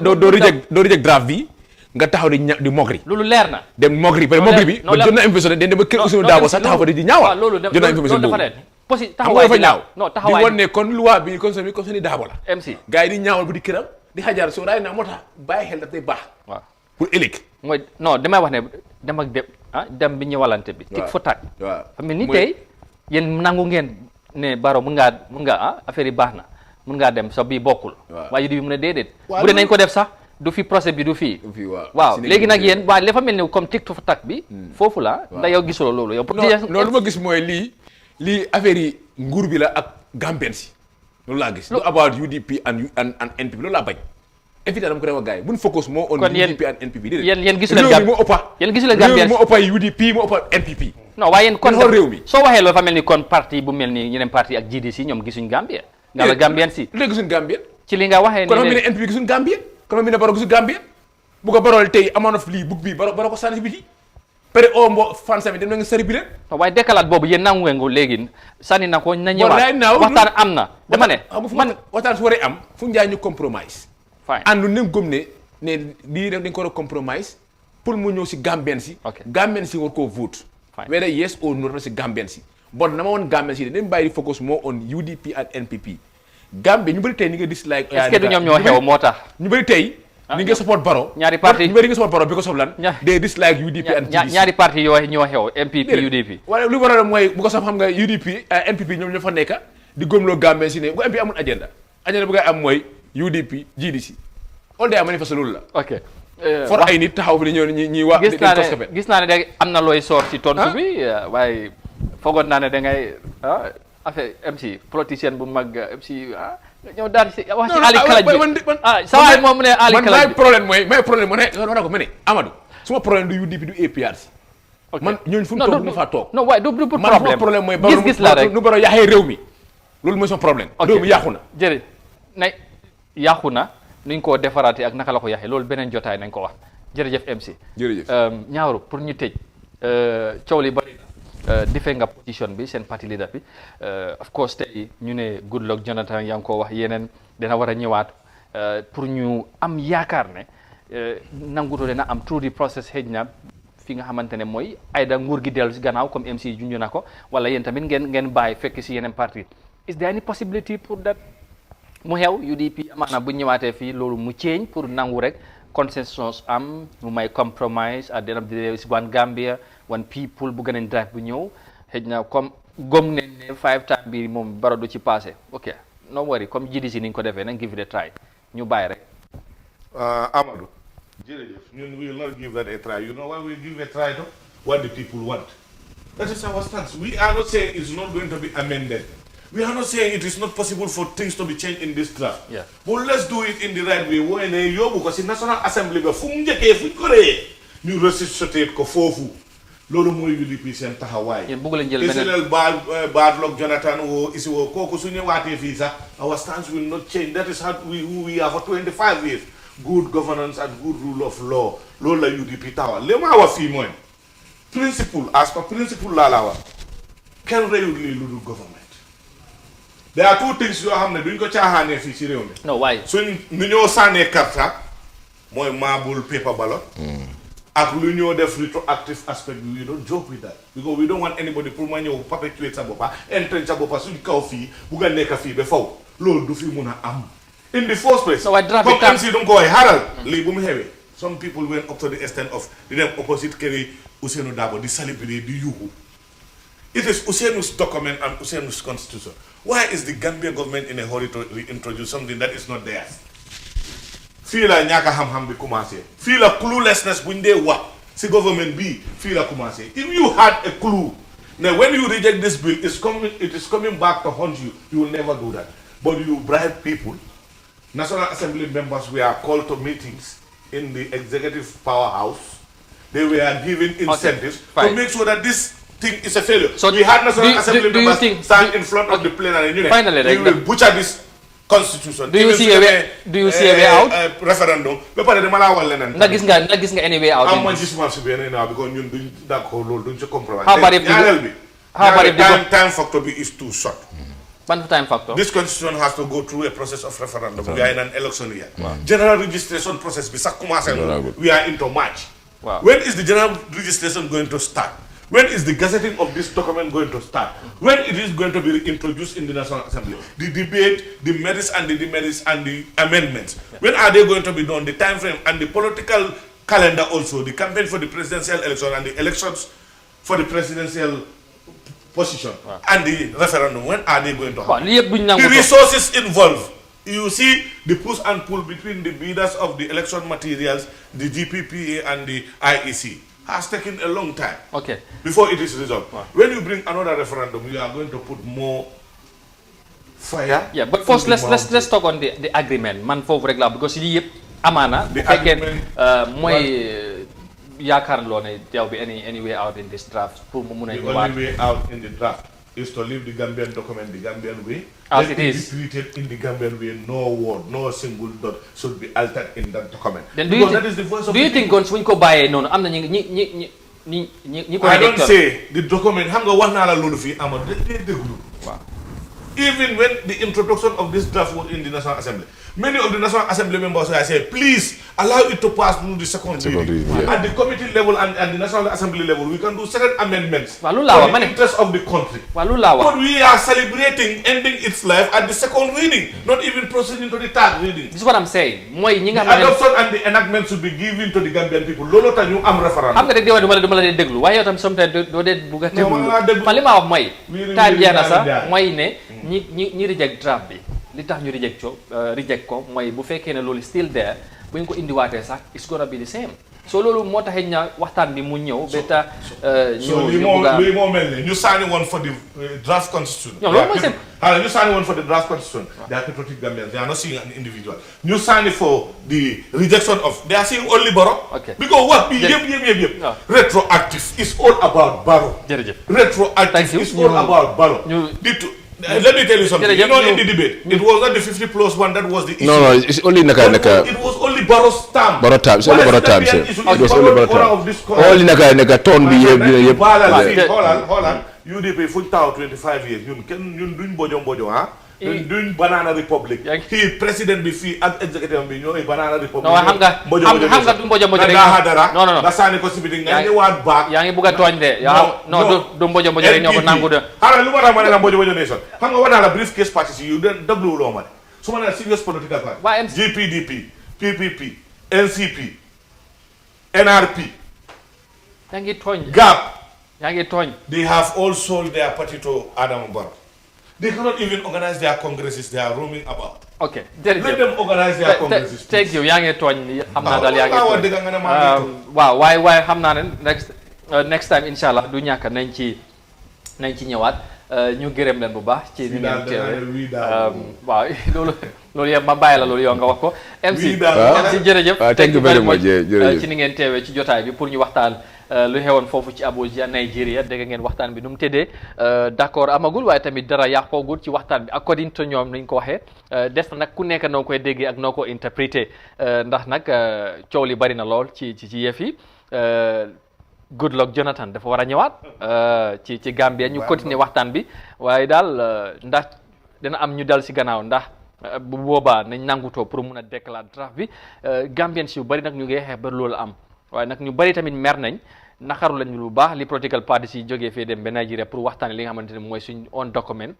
doo reject draft bi nga taxaw di mogri loolu leer na dem mogri ba mogri bi ba jot na information den dama kër Ousseynou Dabo sax taxaw fa di ñaawal jot na information boobu taxawaay dafa ñaaw taxawaay di won ne kon loi bi consommé bi consommé Dabo la MC gars yi di ñaawal bu di këram di xajar soo daay naa moo tax bàyyi xel daf day baax waaw pour ëllëg mooy non damay wax ne dem ak dem bi ñëwalante bi tig fo taag waaw xam ne ni tey yéen nangu ngeen ne Barrow mun ngaa affaire yi baax na mun ngaa dem sa bii bokkul waaye UDP bi mu ne déedéet bu dee nañ ko def sax du fi procès bi du fii waaw léegi nag yéen waaye dafa mel ni comme tic fo taag bi foofu la ndax yow gisuloo loolu yow non lu ma gis mooy lii affaire yi nguur bi la ak Gambien si loolu laa gis lu about UDP and NPP loolu laa bañ éviter dama ko dem ak gars yi buñ focus moo on UDP and NPP yéen gisuleen Gambien moo ëppa yéen gisuleen Gambien moo ëppa UDP moo ëppa NPP non waaye yéen kon réew mi soo waxee loolu fa mel ni kon parti bu mel ni yeneen parti ak GDC ñoom gisuñ Gambien nga la Gambien si lu gisuñ Gambien ci li nga waxee kon mi ne NPP gisuñ Gambien kon mi ne Barrow gisuñ Gambien bu ko Barrow tey amoon na lii bug bi Barrow ko sànni si biti pare o mbo fansami dem na nga sari bi leen waaye décalage boobu yéen nangu ngeen ko léegi sànni na ko na ñëwaat waxtaan am na dama ne man waxtaan su waree am fu njaay ñu compromise fine àndu ne gëm ne lii dañ ko war a compromise pour mu ñëw si Gambien si Gambien si war koo vote whether yes or no si Gambien si bon na ma woon Gambien si dañ bàyyi focus moo on UDP ak NPP Gambie ñu bëri tey ni nga dislike est-ce que du ñoom ñoo xew moo tax ñu bëri tey ni nga support Barrow ñaari parti ñu bëri nga support Barrow because of lan they dislike UDP and GDC ñaari parti yoo ñoo xew MPP UDP wala lu waral mooy bu ko sax xam nga UDP NPP ñoom ñoo fa nekk di gëmloo Gambien si ne bu MP amul agenda bu ngay am mooy UDP GDC all day manifeste loolu la ok for ay nit taxaw fi ñëw ñi waa gis naa ne de am na looy soor ci tontu bi waaye foogoon naa ne da ngay affaire MC politicien bu mag MC ñëw daal ci wax ci Ali Kalaj bi sa waay moom mu ne Ali Kalaj man may problème mu ne ko ma ne Amadou suma problème du UDP du APRC man ñooñu fu mu toog mu faa toog non waaye du problème mooy gis-gis la rek nu Barrow yaxee réew mi loolu mooy son problème réew mi yàqu na jërëjëf nay yàqu na nuñ koo defaraate ak naka la ko yaxee loolu beneen jotaay nañ ko wax jërëjëf MC jërëjëf ñaaru pour ñu tëj coow li bari defee nga position bi seen parti leader bi of course tey ñu ne Goodluck Jonathan yaa ngi ko wax yeneen dina war a ñëwaat pour ñu am yaakaar ne nanguto dina am through the process xëj na fi nga xamante ne mooy ayda nguur gi dellu si gannaaw comme MC junj na ko wala yéen tamit ngeen bàyyi fekk si yeneen parti is there any possibility pour that mu xew UDP amaana bu ñëwaatee fii loolu mu change pour nangu rek consensus am mu may compromise at the end of the day one Gambia one people bu gën a drive bu ñëw xëj na comme gom ne 5 time bi moom Barrow du ci passé ok no worry comme GDC ni ñu ko defee nañ give it a try ñu bàyyi rek Amadou jërëjëf ñun we will not give that a try you know why we give a try to what the people want that is our stance we are not saying it's not going to be amended we are not saying it is not possible for things to be changed in this draft. Yeah. But let's do it in the right way. When you because in National Assembly, fu njëkkee fu ko ree ñu ressuscité ko foofu loolu mooy UDP seen taxawaay. yéen bëgg leen jël beneen Israel Goodluck Jonathan woo isi woo kooku su ñëwaatee fii sax our stance will not change. That is how who we are for 25 years. Good governance and good rule of law loolu la UDP taxawal li ma wax fii mooy principle as per principle laa la wax kenn reyul lii lu dul government. There are two things yoo xam ne duñ ko caaxaanee fii ci réew mi. non waaye suñ nu ñoo sànnee karta mooy maabul paper ballot ak lu ñoo def retroactive aspect bi we don't joke with that because we don't want anybody pour ma ñëw perpetuate sa boppa entrer sa boppa suñ kaw fii bu nga nekk fii ba faw loolu du fi mun a am in the first place comme MC du ko way xaaral lii bu mu xewee some people went up to the extent of di dem opposite këri Ousainou Darboe di célébrer di yuuxu it is Ousainu's document and Ousainu's constitution why is the Gambia government in a hurry to reintroduce something that is not theirs fii la ñaaka xam-xam bi commencé fii la cluelessness buñ dee wax si government bi fii la commencé if you had a clue now when you reject this bill it is coming back to haunt you you will never do that but you bribe people. National Assembly members were called to meetings in the executive powerhouse. They were given incentives to make sure that this thing is a failure. So we had National Assembly members stand in front of the plenary unit. Finally, we will butcher this constitution. Do you see a way out? Referendum. Na gis nga any way out? How about if the time factor is too short? Time factor. This constitution has to go through a process of referendum. We are in an election year. General registration process. We are into March. When is the general registration going to start? When is the gazetting of this document going to start? When it is going to be introduced in the National Assembly? The debate, the merits and the demerits and the amendments. When are they going to be done? The time frame and the political calendar also. The campaign for the presidential election and the elections for the presidential position and the referendum, when are they going to happen? The resources involved, you see the push and pull between the bidders of the election materials, the GPPA and the IEC has taken a long time before it is resolved. When you bring another referendum, you are going to put more fire. Yeah, but first let's talk on the agreement. Man for regular because amana the agreement there will be any way out in this draft. The only way out in the draft is to leave the Gambian document the Gambian way. As it is treated in the Gambian way. No word, no single dot should be altered in that document. Then do you think guns when ko baye no am na ñi I don't say the document hanga wax na la lolu fi am deglu. Even when the introduction of this draft was in the National Assembly, many of the National Assembly members I say, please allow it to pass through the second reading. At the committee level and the National Assembly level, we can do second amendments for the interest of the country. But we are celebrating ending its life at the second reading, not even proceeding to the third reading. This is what I'm saying. The adoption and the enactment should be given to the Gambian people. Lolo ta ñu am referendum. Xam nga rek duma la déglu waaye tam sometimes do de bu ga déglu. Man li ma wax mooy time jeena sax mooy ne ñi reject draft bi li tax ñu reject ko mooy bu fekkee ne loolu still there bu ñu ko indiwaatee sax it's gonna be the same so loolu moo tax ña waxtaan bi mu ñëw beta ñu moo mel ne ñu sign one for the draft constitution ñu sign one for the draft constitution they are patriotic Gambians they are not seeing an individual ñu sign for the rejection of they are seeing only Barrow because what bi yëpp retroactive is all about Barrow retroactive is all about Barrow let me tell you something. You know, in the debate, it was not the 50+1 that was the issue. No, it's only Naka. It was only Barrow's term. Barrow term. It's only Barrow term. It was only Barrow term. Only Naka. Ton be Hold on. UDP full town 25 years. You're doing bojo, huh? Doing Banana Republic. He president before and executive be ñoy Banana Republic. No, hanga du bojo rek. No. Basani ko sibiti nga ñewat back. Yaangi buga togn de. No, du bojo rek ñoko nangu de. Hala lu wara mané la bojo nation. Xam nga wana la briefcase party you den deglu lo ma. Suma na serious political party. GPDP, PPP, NCP, NRP. Yaangi togn. GAP. Yaangi togn. They have all sold their party to Adam Barrow. They cannot even organize their congresses. They are roaming about. Okay. Let them organize their congresses. Thank you. Yangi togn amna dal yangi. Wow, why xamna next time inshallah du ñaka nañ ci ñëwaat ñu gërëm leen bu baax ci ni ngeen teewé waaw loolu yëpp ma bàyyi la loolu yow nga wax ko MC jërëjëf thank you very much ci ni ngeen teewé ci jotaay bi pour ñu waxtaan lu xewoon foofu ci Abuja Nigeria dégg ngeen waxtaan bi nu mu tëddee d'accord amagul waaye tamit dara yàqoogul ci waxtaan bi according to ñoom nañ ko waxee des na nag ku nekk noo koy déggee ak noo ko interpréter ndax nag coow li bari na lool ci yëf yi Goodluck Jonathan dafa war a ñëwaat ci Gambia ñu continuer waxtaan bi waaye daal ndax dina am ñu dal si gannaaw ndax bu boobaa nañ nangutoo pour mun a déclarer draft bi Gambien si yu bari nag ñu ngi xeex ba loolu am waaye nag ñu bari tamit mer nañ naqaru lañ lu baax li political parties yi jógee fee dem ba Nigeria pour waxtaane li nga xamante ne mooy suñ on document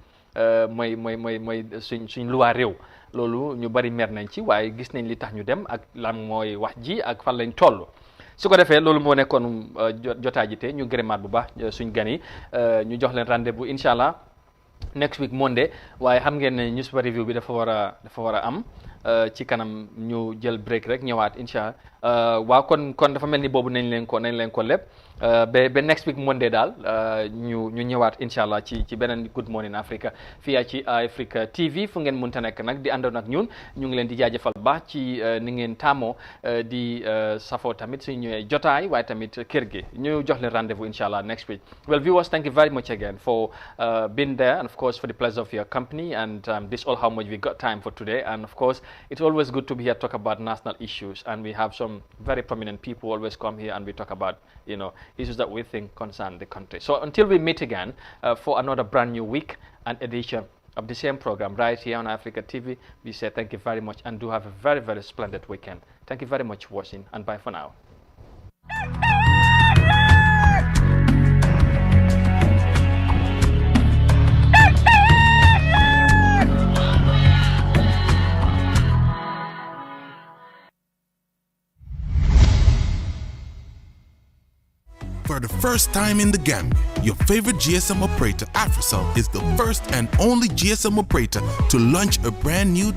mooy suñ loi réew loolu ñu bari mer nañ ci waaye gis nañ li tax ñu dem ak lan mooy wax ji ak fan lañ toll su ko defee loolu moo nekkoon jotaay ji tey ñu gërëmaat bu baax suñ gan yi ñu jox leen rendez-vous incha allah next week Monday waaye xam ngeen ne newspaper review bi dafa war a am ci kanam ñu jël break rek ñëwaat incha allah waaw kon dafa mel ni boobu nañ leen ko lépp ba next week Monday daal ñu ñëwaat incha allah ci beneen Good Morning Africa fii ci Africa TV fu ngeen mënta nekk nag di àndoon ak ñun ñu ngi leen di jaajëfal baax ci ni ngeen taamoo di safoo tamit suñu ñëwee jotaay waaye tamit kër gi ñu jox leen rendez-vous incha allah next week. Well viewers, thank you very much again for being there and of course for the pleasure of your company and this all how much we got time for today, and of course it's always good to be here talk about national issues, and we have some very prominent people always come here and we talk about issues that we think concern the country. So until we meet again for another brand new week and edition of the same program right here on Africa TV, we say thank you very much and do have a very, very splendid weekend. Thank you very much for watching and bye for now. For the first time in the Gambia, your favorite GSM operator, Africell, is the first and only GSM operator to launch a brand new